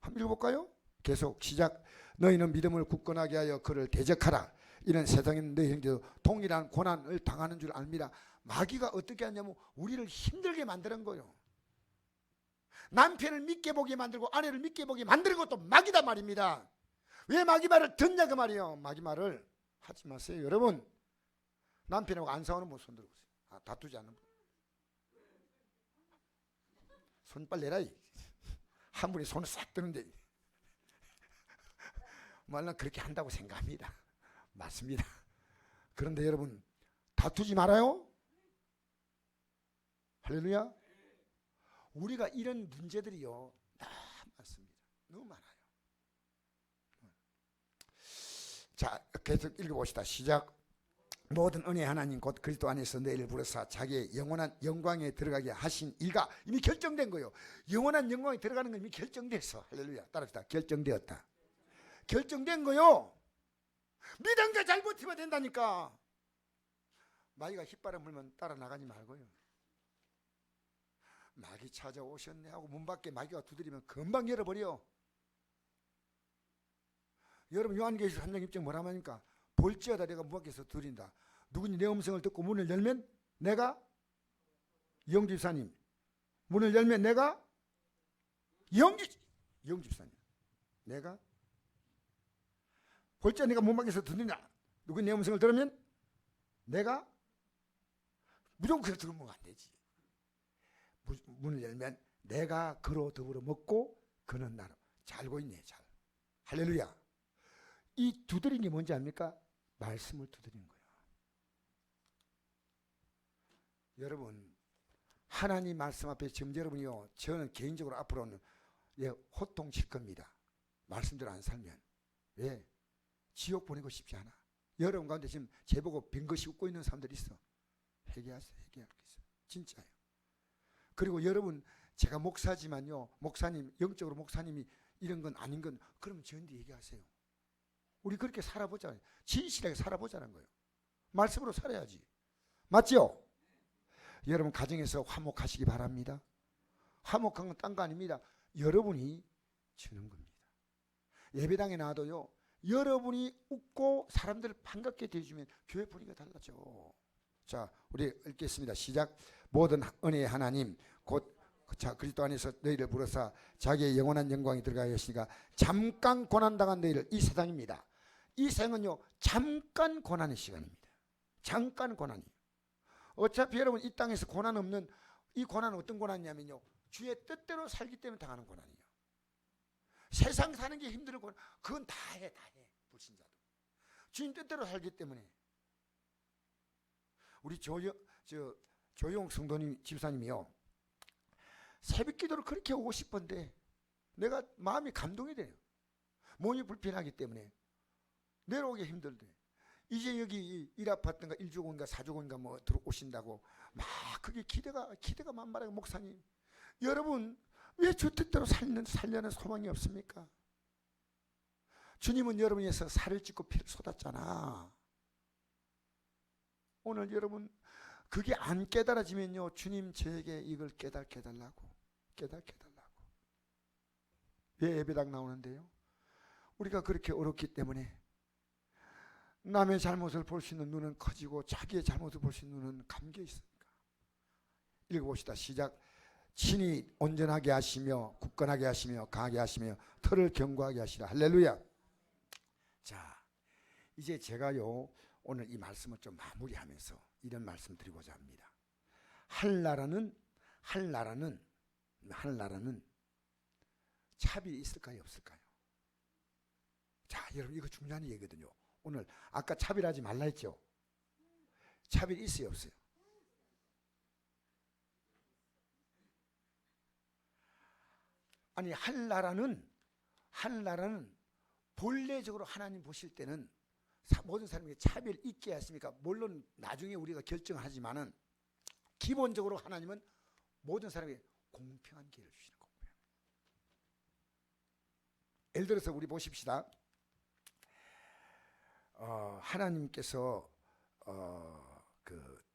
한번 읽어볼까요? 계속 시작. 너희는 믿음을 굳건하게 하여 그를 대적하라. 이는 세상에 있는 너희 형제도 동일한 고난을 당하는 줄 압니다. 마귀가 어떻게 하냐면 우리를 힘들게 만드는 거예요. 남편을 믿게 보게 만들고 아내를 믿게 보게 만드는 것도 마귀다 말입니다. 왜 마귀 말을 듣냐 그 말이에요. 마귀 말을 하지 마세요. 여러분 남편하고 안 싸우는 분 손 들어보세요. 다투지 않는 분 손 빨리 내라. 한 분이 손을 싹 드는데 말은 그렇게 한다고 생각합니다. 맞습니다. 그런데 여러분 다투지 말아요. 할렐루야. 우리가 이런 문제들이요 너무 많습니다. 너무 많아요. 자 계속 읽어봅시다. 시작. 모든 은혜 하나님 곧 그리스도 안에서 너희를 부르사 자기의 영원한 영광에 들어가게 하신 이가 이미 결정된 거예요. 영원한 영광에 들어가는 건 이미 결정됐어. 할렐루야. 따라합시다. 결정되었다. 결정된 거요. 믿음과 잘 버티면 된다니까. 마귀가 휘바람 불면 따라 나가지 말고요. 마귀 찾아오셨네 하고 문 밖에 마귀가 두드리면 금방 열어버려. 여러분 요한계시록 3장 입장 뭐라 하니까 볼지어다 내가 문 밖에서 두드린다. 누구니 내 음성을 듣고 문을 열면 내가 영집사님, 문을 열면 내가 영집사님, 내가 볼지어다 내가 문 밖에서 두드린다. 누구니 내 음성을 들으면 내가 무조건 그걸 들으면 안 되지. 문을 열면 내가 그로 더불어 먹고 그는 나로. 잘 알고 있네. 잘. 할렐루야. 이 두드린 게 뭔지 압니까? 말씀을 두드리는 거예요. 여러분 하나님 말씀 앞에 지금 여러분이요, 저는 개인적으로 앞으로는 호통칠 겁니다. 말씀대로 안 살면. 왜? 지옥 보내고 싶지 않아. 여러분 가운데 지금 제보고 빈것이 웃고 있는 사람들이 있어. 회개하세요. 회개할 게 있어요. 진짜예요. 그리고 여러분, 제가 목사지만요, 목사님, 영적으로 목사님이 이런 건 아닌 건, 그럼 저한테 얘기하세요. 우리 그렇게 살아보자. 진실하게 살아보자는 거예요. 말씀으로 살아야지. 맞죠? 여러분 가정에서 화목하시기 바랍니다. 화목한 건 딴 거 아닙니다. 여러분이 주는 겁니다. 예배당에 나와도요, 여러분이 웃고 사람들을 반갑게 대해주면 교회 분위기가 달라져. 자, 우리 읽겠습니다. 시작. 모든 은혜의 하나님 곧 그리스도 안에서 너희를 부르사 자기의 영원한 영광이 들어가게 하시니까 잠깐 고난당한 너희를, 이 세상입니다. 이 생은요 잠깐 고난의 시간입니다. 잠깐 고난이에요. 어차피 여러분 이 땅에서 고난 없는, 이 고난은 어떤 고난이냐면요, 주의 뜻대로 살기 때문에 당하는 고난이에요. 세상 사는 게 힘든 고난, 그건 다 해. 불신자도 주님 뜻대로 살기 때문에. 우리 조용 성도님 집사님이요, 새벽 기도를 그렇게 오고 싶은데 내가 마음이 감동이 돼요. 몸이 불편하기 때문에 내려오기 힘들대. 이제 여기 1아파트인가 1주공인가 4주공인가 뭐 들어오신다고 막 그게 기대가 만만하게. 목사님, 여러분 왜 주 뜻대로 살려는 소망이 없습니까? 주님은 여러분 위해서 살을 찢고 피를 쏟았잖아. 오늘 여러분 그게 안 깨달아지면요, 주님 저에게 이걸 깨닫게 해달라고. 왜 예배당 나오는데요? 우리가 그렇게 어렵기 때문에. 남의 잘못을 볼 수 있는 눈은 커지고 자기의 잘못을 볼 수 있는 눈은 감겨 있으니까. 읽어봅시다. 시작. 친히 온전하게 하시며 굳건하게 하시며 강하게 하시며 털을 견고하게 하시라. 할렐루야. 자, 이제 제가요 오늘 이 말씀을 좀 마무리하면서 이런 말씀 드리고자 합니다. 하늘나라는 차별이 있을까요, 없을까요? 자, 여러분 이거 중요한 얘기거든요. 오늘 아까 차별하지 말라 했죠? 차별이 있어요, 없어요? 아니, 하늘나라는 본래적으로 하나님 보실 때는 모든 사람에게 차별 있게 하십니까? 물론 나중에 우리가 결정하지만은 기본적으로 하나님은 모든 사람에게 공평한 기회를 주시는 거예요. 예를 들어서 우리 보십시다. 하나님께서 그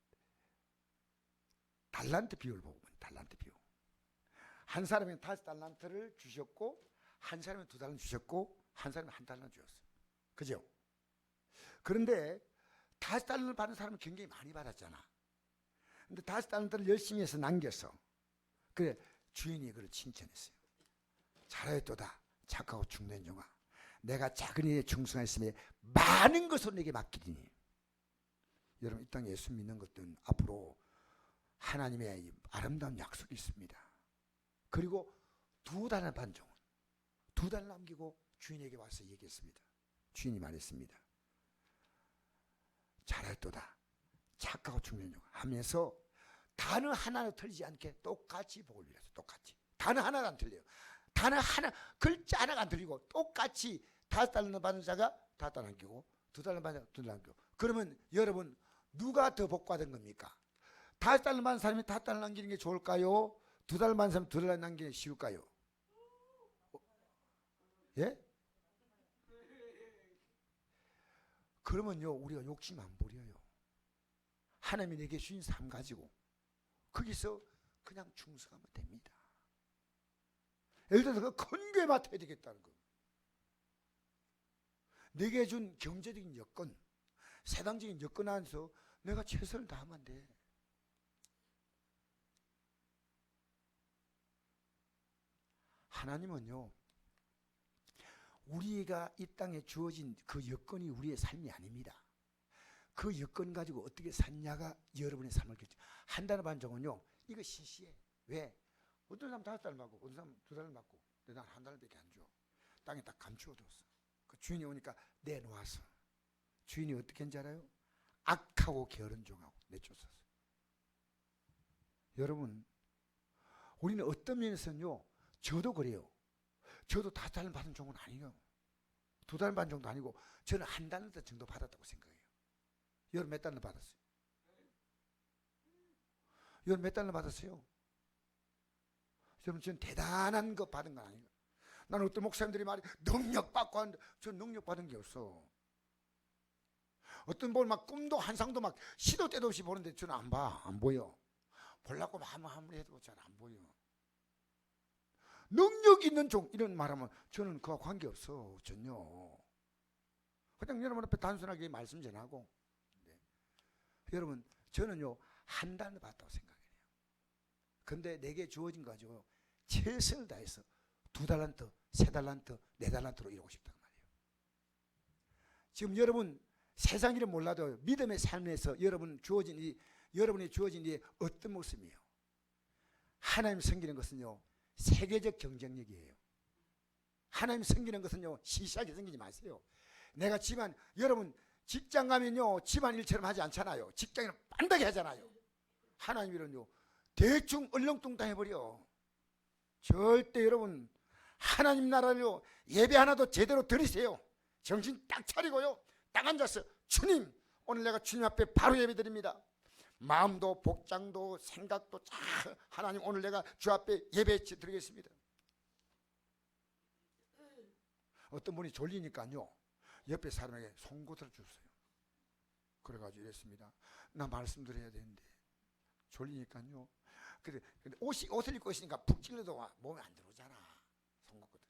달란트 비율을 보고, 달란트 비율. 한 사람에게 5달란트를 주셨고, 한 사람에게 2달란트 주셨고, 한 사람에게 1달란트 주셨어요. 그죠? 그런데 5달란트를 받은 사람은 굉장히 많이 받았잖아. 근데 5달란트를 열심히 해서 남겼어. 그래, 주인이 그걸 칭찬했어요. 잘하였도다, 착하고 충된 종아. 내가 작은 일에 충성했으며 많은 것을 내게 맡기리니. 여러분, 이 땅에 예수 믿는 것들은 앞으로 하나님의 아름다운 약속이 있습니다. 그리고 2달을 반 종은 2달 남기고 주인에게 와서 얘기했습니다. 주인이 말했습니다. 잘했도다, 착하고 충된 종아 하면서 단어 하나도 틀리지 않게 똑같이 복을 빌었어요. 똑같이. 단어 하나도 안 틀려요. 단어 하나, 글자 하나가 안 틀리고 똑같이 5달러 받은 자가 5달러 남기고 2달러 받은 자가 2달러 남기고. 그러면 여러분 누가 더 복받은 겁니까? 5달러 받은 사람이 5달러 남기는 게 좋을까요? 2달러 받은 사람이 2달러 남기는 게 쉬울까요? 예? 그러면요 우리가 욕심 안 부려요. 하나님이 내게 주신 삶 가지고 거기서 그냥 충성하면 됩니다. 예를 들어서 그 큰 교회 맡아야 되겠다는 거. 내게 준 경제적인 여건, 세상적인 여건 안에서 내가 최선을 다하면 돼. 하나님은요, 우리가 이 땅에 주어진 그 여건이 우리의 삶이 아닙니다. 그 여건 가지고 어떻게 샀냐가 여러분의 삶을 결정. 한 달 반 정도는요, 이거 시시해. 왜? 어떤 사람 5달 받고, 어떤 사람 2달 받고, 난 한 달밖에 안 줘. 땅에 딱 감추어뒀어. 그 주인이 오니까 내놓았어. 주인이 어떻게 했는지 알아요? 악하고 게으른 종하고 내쫓았어. 여러분, 우리는 어떤 면에서는요, 저도 그래요. 저도 5달 받은 종은 아니에요. 2달 반 정도 아니고 저는 한 달 정도 받았다고 생각해요. 여러분 몇 달러 받았어요? 여러분 몇 달러 받았어요? 여러분 저는 대단한 거 받은 건 아니에요. 나는 어떤 목사님들이 말이 능력 받고 하는데 저는 능력 받은 게 없어. 어떤 분 막 꿈도 환상도 막 시도 때도 없이 보는데 저는 안 봐. 안 보여. 보려고 아무리 해도 저는 안 보여. 능력 있는 종 이런 말하면 저는 그와 관계없어. 전혀. 그냥 여러분 앞에 단순하게 말씀 전하고. 네. 여러분 저는요 한 달 받았다고 생각해요. 근데 내게 주어진 거 가지고 최선을 다해서 2달란트, 3달란트, 4달란트로 이루고 싶단 말이에요. 지금 여러분 세상 일은 몰라도 믿음의 삶에서 여러분이 주어진 이 어떤 모습이에요? 하나님 섬기는 것은요 세계적 경쟁력이에요. 하나님 섬기는 것은요 시시하게 섬기지 마세요. 내가 여러분 직장 가면요 집안 일처럼 하지 않잖아요. 직장에는 빤하게 하잖아요. 하나님 일은요 대충 얼렁뚱땅 해버려. 절대 여러분 하나님 나라를요 예배 하나도 제대로 드리세요. 정신 딱 차리고요 딱 앉아서 주님 오늘 내가 주님 앞에 바로 예배 드립니다. 마음도 복장도 생각도 잘 하나님 오늘 내가 주 앞에 예배 드리겠습니다. 어떤 분이 졸리니까요 옆에 사람에게 송곳을 줬어요. 그래가지고 이랬습니다. 나 말씀드려야 되는데 졸리니까요. 근데 옷을 입고 있으니까 푹 찔러도 몸에 안 들어오잖아. 송곳거든.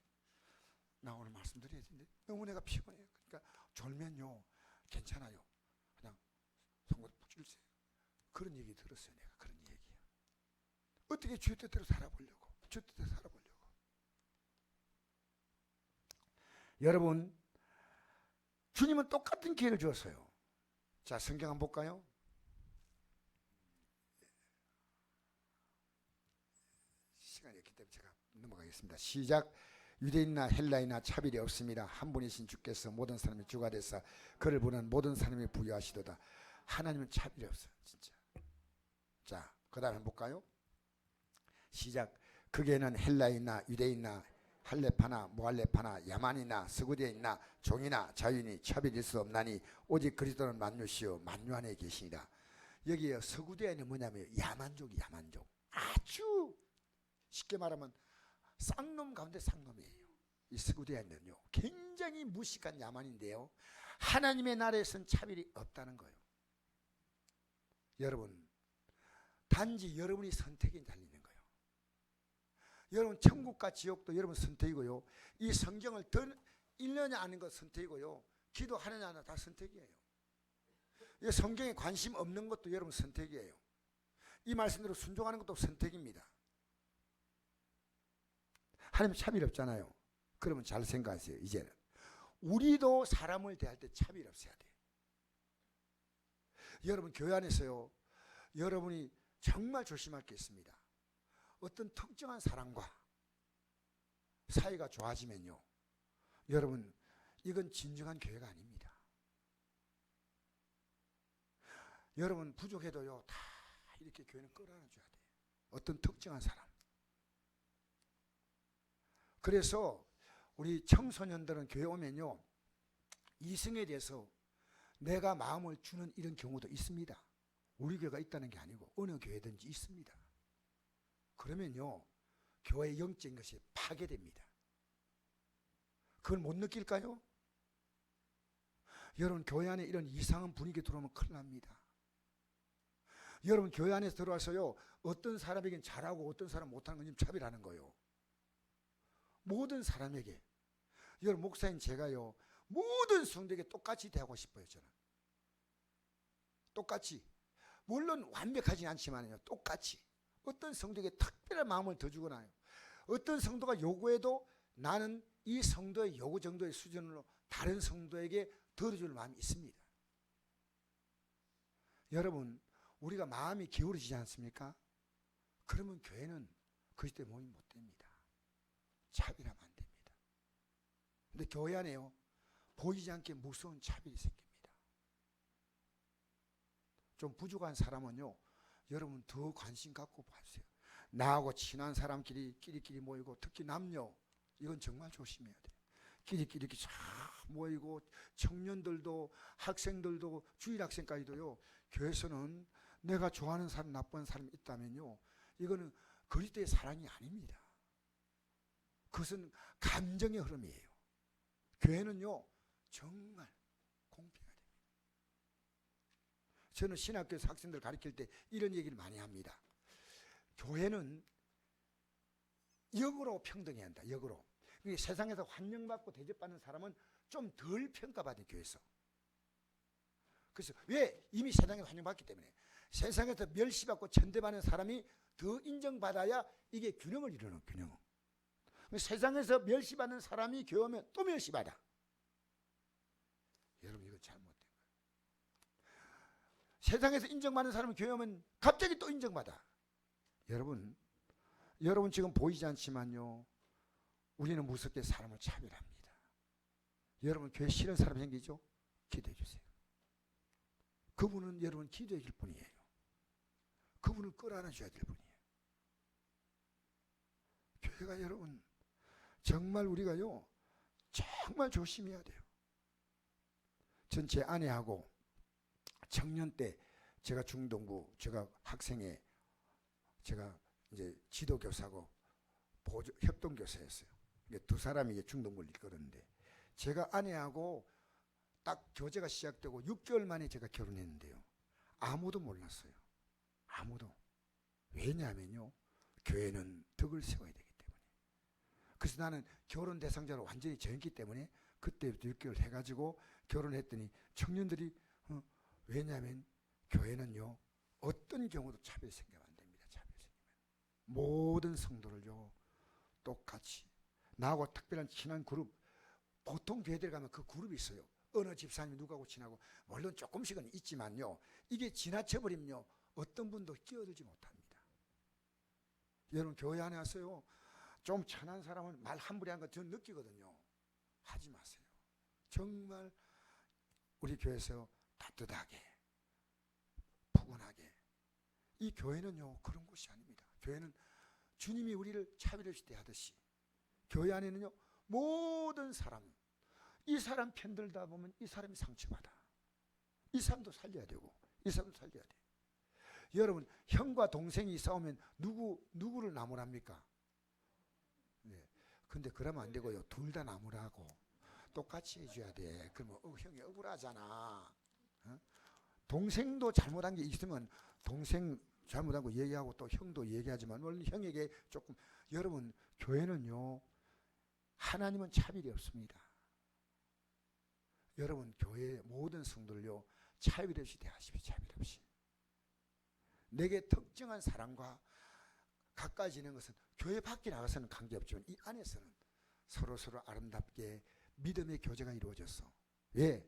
나 오늘 말씀드려야 되는데 너무 내가 피곤해요. 그러니까 졸면요 괜찮아요. 그냥 송곳 푹 찔러세요. 그런 얘기 들었어요. 내가 그런 얘기야. 어떻게 주의 뜻대로 살아보려고. 주의 뜻대로 살아보려고. 여러분 주님은 똑같은 기회를 주었어요. 자 성경 한번 볼까요? 시간이 없기 때문에 제가 넘어가겠습니다. 시작. 유대인이나 헬라인이나 차별이 없습니다. 한 분이신 주께서 모든 사람의 주가 되사 그를 보는 모든 사람이 부유하시도다. 하나님은 차별이 없어요. 진짜. 자, 그 다음에 한번 볼까요? 시작. 그게는 헬라인이나 유대인이나 할레파나 모할레파나 야만이나 스구디인이나 종이나 자유인이 차별일 수 없나니 오직 그리스도는 만유시요 만유 안에 계시니라. 여기에 스구디인은 뭐냐면 야만족이 야만족. 아주 쉽게 말하면 쌍놈 가운데 쌍놈이에요. 이 스구디인은요 굉장히 무식한 야만인데요 하나님의 나라에서는 차별이 없다는 거예요. 여러분 단지 여러분이 선택에 달리는 거예요. 여러분 천국과 지옥도 여러분 선택이고요. 이 성경을 더 읽느냐 아는 것 선택이고요. 기도하느냐 하나 다 선택이에요. 이 성경에 관심 없는 것도 여러분 선택이에요. 이 말씀대로 순종하는 것도 선택입니다. 하나님 차별 없잖아요. 그러면 잘 생각하세요. 이제는 우리도 사람을 대할 때 차별 없어야 돼요. 여러분 교회 안에서요 여러분이 정말 조심할 게 있습니다. 어떤 특정한 사람과 사이가 좋아지면요 여러분 이건 진정한 교회가 아닙니다. 여러분 부족해도요 다 이렇게 교회는 끌어안아줘야 돼요. 어떤 특정한 사람. 그래서 우리 청소년들은 교회 오면요 이성에 대해서 내가 마음을 주는 이런 경우도 있습니다. 우리 교회가 있다는 게 아니고 어느 교회든지 있습니다. 그러면요 교회의 영적인 것이 파괴됩니다. 그걸 못 느낄까요? 여러분 교회 안에 이런 이상한 분위기 들어오면 큰일 납니다. 여러분 교회 안에 들어와서요 어떤 사람에겐 잘하고 어떤 사람 못하는 건 차별하는 거예요. 모든 사람에게. 여러분 목사님 제가요 모든 성도에게 똑같이 대하고 싶어요. 저는 똑같이. 물론 완벽하진 않지만요 똑같이. 어떤 성도에게 특별한 마음을 더 주거나요 어떤 성도가 요구해도 나는 이 성도의 요구 정도의 수준으로 다른 성도에게 덜어줄 마음이 있습니다. 여러분 우리가 마음이 기울어지지 않습니까? 그러면 교회는 그리스도의 몸이 못 됩니다. 차별하면 안 됩니다. 근데 교회 안에요 보이지 않게 무서운 차별이 생깁니다. 좀 부족한 사람은요 여러분 더 관심 갖고 봐주세요. 나하고 친한 사람끼리 끼리끼리 모이고 특히 남녀 이건 정말 조심해야 돼요. 끼리끼리 이렇게 쫙 모이고 청년들도 학생들도 주일 학생까지도요. 교회에서는 내가 좋아하는 사람 나쁜 사람이 있다면요. 이거는 그리스도의 사랑이 아닙니다. 그것은 감정의 흐름이에요. 교회는요. 정말 공평해야 됩니다. 저는 신학교에서 학생들 가르칠 때 이런 얘기를 많이 합니다. 교회는 역으로 평등해야 한다. 역으로. 세상에서 환영받고 대접받는 사람은 좀 덜 평가받는 교회에서. 그래서 왜? 이미 세상에서 환영받기 때문에. 세상에서 멸시받고 천대받는 사람이 더 인정받아야 이게 균형을 이루는 균형. 세상에서 멸시받는 사람이 교회 오면 또 멸시받아. 여러분 이거 잘못된 거예요. 세상에서 인정받는 사람이 교회 오면 갑자기 또 인정받아. 여러분 지금 보이지 않지만요. 우리는 무섭게 사람을 차별합니다. 여러분 교회 싫은 사람 생기죠? 기도해 주세요. 그분은 여러분 기도해 줄 분이에요. 그분을 끌어안아줘야 될 분이에요. 교회가 여러분 정말 우리가요 정말 조심해야 돼요. 전 제 아내하고 청년 때 제가 중동부 제가 학생회 제가 이제 지도교사고 협동교사였어요. 두 사람이 중동부를 이끌었는데 제가 아내하고 딱 교제가 시작되고 6개월 만에 제가 결혼했는데요. 아무도 몰랐어요. 아무도. 왜냐하면요. 교회는 덕을 세워야 되기 때문에. 그래서 나는 결혼 대상자로 완전히 정했기 때문에 그때부터 6개월 해가지고 결혼했더니 청년들이 왜냐하면 교회는요. 어떤 경우도 차별이 생기면 안 됩니다. 차별이 생기면. 모든 성도를요. 똑같이. 나하고 특별한 친한 그룹 보통 교회들 가면 그 그룹이 있어요. 어느 집사님이 누구하고 친하고 물론 조금씩은 있지만요. 이게 지나쳐버리면요. 어떤 분도 끼어들지 못합니다. 여러분 교회 안에 와서요. 좀 천한 사람은 말 함부로 하는 거 저는 느끼거든요. 하지 마세요. 정말 우리 교회에서 따뜻하게 푸근하게. 이 교회는요. 그런 곳이 아닙니다. 교회는 주님이 우리를 차별없이 대하듯이 교회 안에는요. 모든 사람 이 사람 편들다 보면 이 사람이 상처받아. 이 사람도 살려야 되고 이 사람도 살려야 돼. 여러분 형과 동생이 싸우면 누구를 나무랍니까? 네. 근데 그러면 안 되고요. 둘 다 나무라고 똑같이 해줘야 돼. 그러면 형이 억울하잖아. 동생도 잘못한 게 있으면 동생 잘못한 거 얘기하고 또 형도 얘기하지만 물론 형에게 조금 여러분 교회는요. 하나님은 차별이 없습니다. 여러분 교회 모든 성도를요. 차별 없이 대하십시오. 차별 없이. 내게 특정한 사람과 가까이 지내는 것은 교회 밖에 나가서는 관계없지만 이 안에서는 서로 아름답게 믿음의 교제가 이루어졌어. 왜?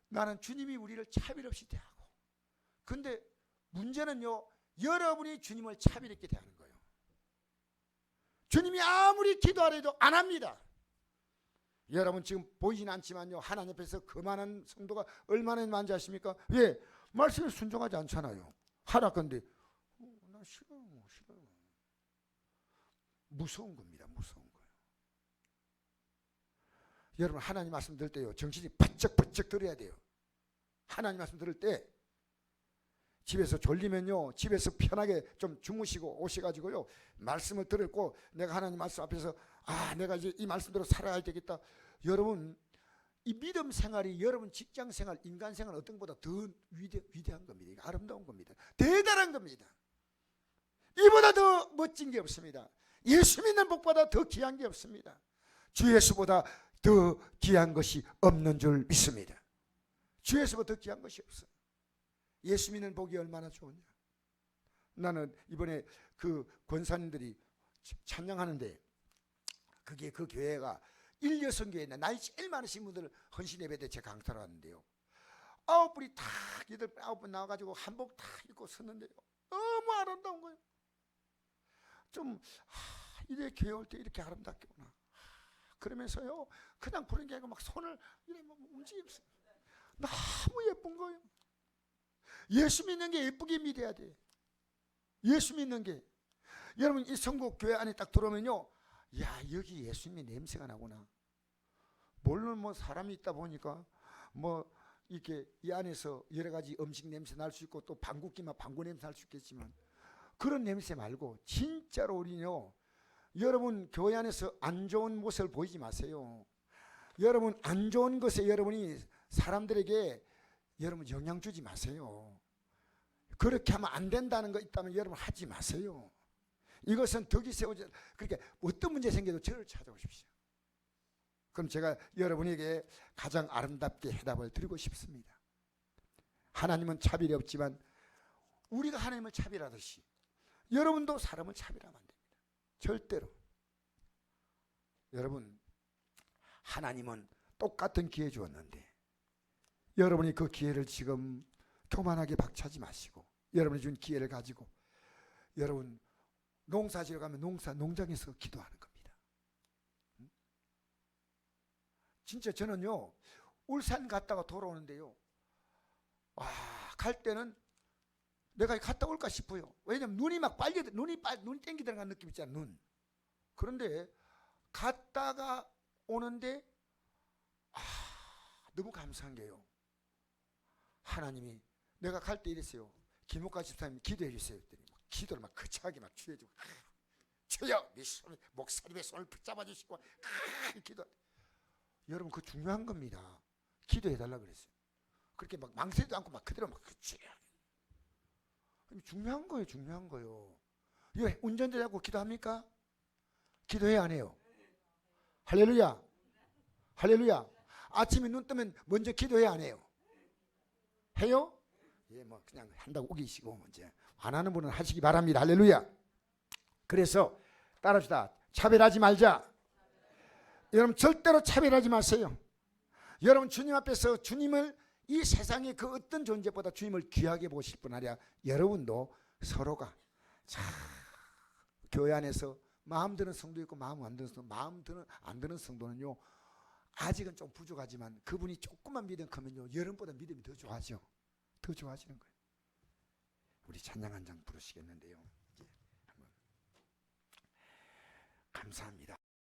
나는 주님이 우리를 차별 없이 대하고 근데 문제는요. 여러분이 주님을 차별 있게 대하는 거예요. 주님이 아무리 기도하래도 안 합니다. 여러분 지금 보이진 않지만요. 하나님 앞에서 그만한 성도가 얼마나 많은지 아십니까? 왜? 말씀에 순종하지 않잖아요. 하라건데 나 싫어요. 무서운 겁니다. 무서운 거예요. 여러분 하나님 말씀 들을 때요. 정신이 바쩍바쩍 들어야 돼요. 하나님 말씀 들을 때 집에서 졸리면요. 집에서 편하게 좀 주무시고 오셔가지고요. 말씀을 들었고 내가 하나님 말씀 앞에서 내가 이제 이 말씀대로 살아야 되겠다. 여러분 이 믿음 생활이 여러분 직장 생활, 인간 생활 어떤 것보다 더 위대한 겁니다. 이거 아름다운 겁니다. 대단한 겁니다. 이보다 더 멋진 게 없습니다. 예수 믿는 복보다 더 귀한 게 없습니다. 주 예수보다 더 귀한 것이 없는 줄 믿습니다. 주 예수보다 더 귀한 것이 없어요. 예수 믿는 복이 얼마나 좋으냐. 나는 이번에 그 권사님들이 찬양하는데 그게 그 교회가 일여성교회인데 나이 제일 많으신 분들 헌신 예배 때 제가 강사를 하는데요. 9분이 다 9분 나와가지고 한복 다 입고 섰는데요. 너무 아름다운 거예요. 좀 이래 교회 올 때 이렇게 아름답게 오나. 그러면서요 그냥 부른 게 아니고 막 손을 이래 막 움직이면서 너무 예쁜 거예요. 예수 믿는 게 예쁘게 믿어야 돼. 예수 믿는 게. 여러분 이 성국 교회 안에 딱 들어오면요. 야 여기 예수님의 냄새가 나구나. 물론 뭐 사람이 있다 보니까 뭐 이렇게 이 안에서 여러 가지 음식 냄새 날 수 있고 또 방구 끼면 방구 냄새 날 수 있겠지만 그런 냄새 말고 진짜로 우리는요, 여러분 교회 안에서 안 좋은 모습을 보이지 마세요. 여러분 안 좋은 것에 여러분이 사람들에게 여러분 영향 주지 마세요. 그렇게 하면 안 된다는 거 있다면 여러분 하지 마세요. 이것은 덕이 세워져. 그러니까 어떤 문제 생겨도 저를 찾아오십시오. 그럼 제가 여러분에게 가장 아름답게 해답을 드리고 싶습니다. 하나님은 차별이 없지만 우리가 하나님을 차별하듯이 여러분도 사람을 차별하면 안 됩니다. 절대로. 여러분, 하나님은 똑같은 기회 주었는데 여러분이 그 기회를 지금 교만하게 박차지 마시고 여러분이 준 기회를 가지고 여러분 농사지러 가면 농장에서 기도하는 겁니다. 진짜 저는요, 울산 갔다가 돌아오는데요, 와, 갈 때는 내가 갔다 올까 싶어요. 왜냐면 눈이 막 눈이 땡기 들어간 느낌 있잖아, 눈. 그런데 갔다가 오는데 너무 감사한 게요, 하나님이 내가 갈 때 이랬어요. 김옥가 집사님 기도해 주세요 했더니 기도를 막 거창하게 막 취해주고, 주여 네 손을 목사님의 손을 붙잡아 주시고 기도. 여러분 그거 중요한 겁니다. 기도해 달라 그랬어요. 그렇게 막 망설이도 않고 막 그대로 막 중요한 거예요. 중요한 거요. 이거 운전대 잡고 기도합니까? 기도해야 안 해요? 할렐루야. 할렐루야. 아침에 눈 뜨면 먼저 기도해야 안 해요? 해요? 예, 뭐 그냥 한다고 우기시고 이제 안 하는 분은 하시기 바랍니다. 할렐루야. 그래서 따라합시다. 차별하지 말자. 여러분 절대로 차별하지 마세요. 여러분 주님 앞에서 주님을 이 세상의 그 어떤 존재보다 주님을 귀하게 보실 뿐 아니라 여러분도 서로가 자, 교회 안에서 마음 드는 성도 있고 마음 안 드는 성도, 안 드는 성도는요 아직은 좀 부족하지만 그분이 조금만 믿음 크면요 여러분보다 믿음이 더 좋아져. 더 좋아지는 거예요. 우리 찬양 한 장 부르시겠는데요. 이제 한번 감사합니다.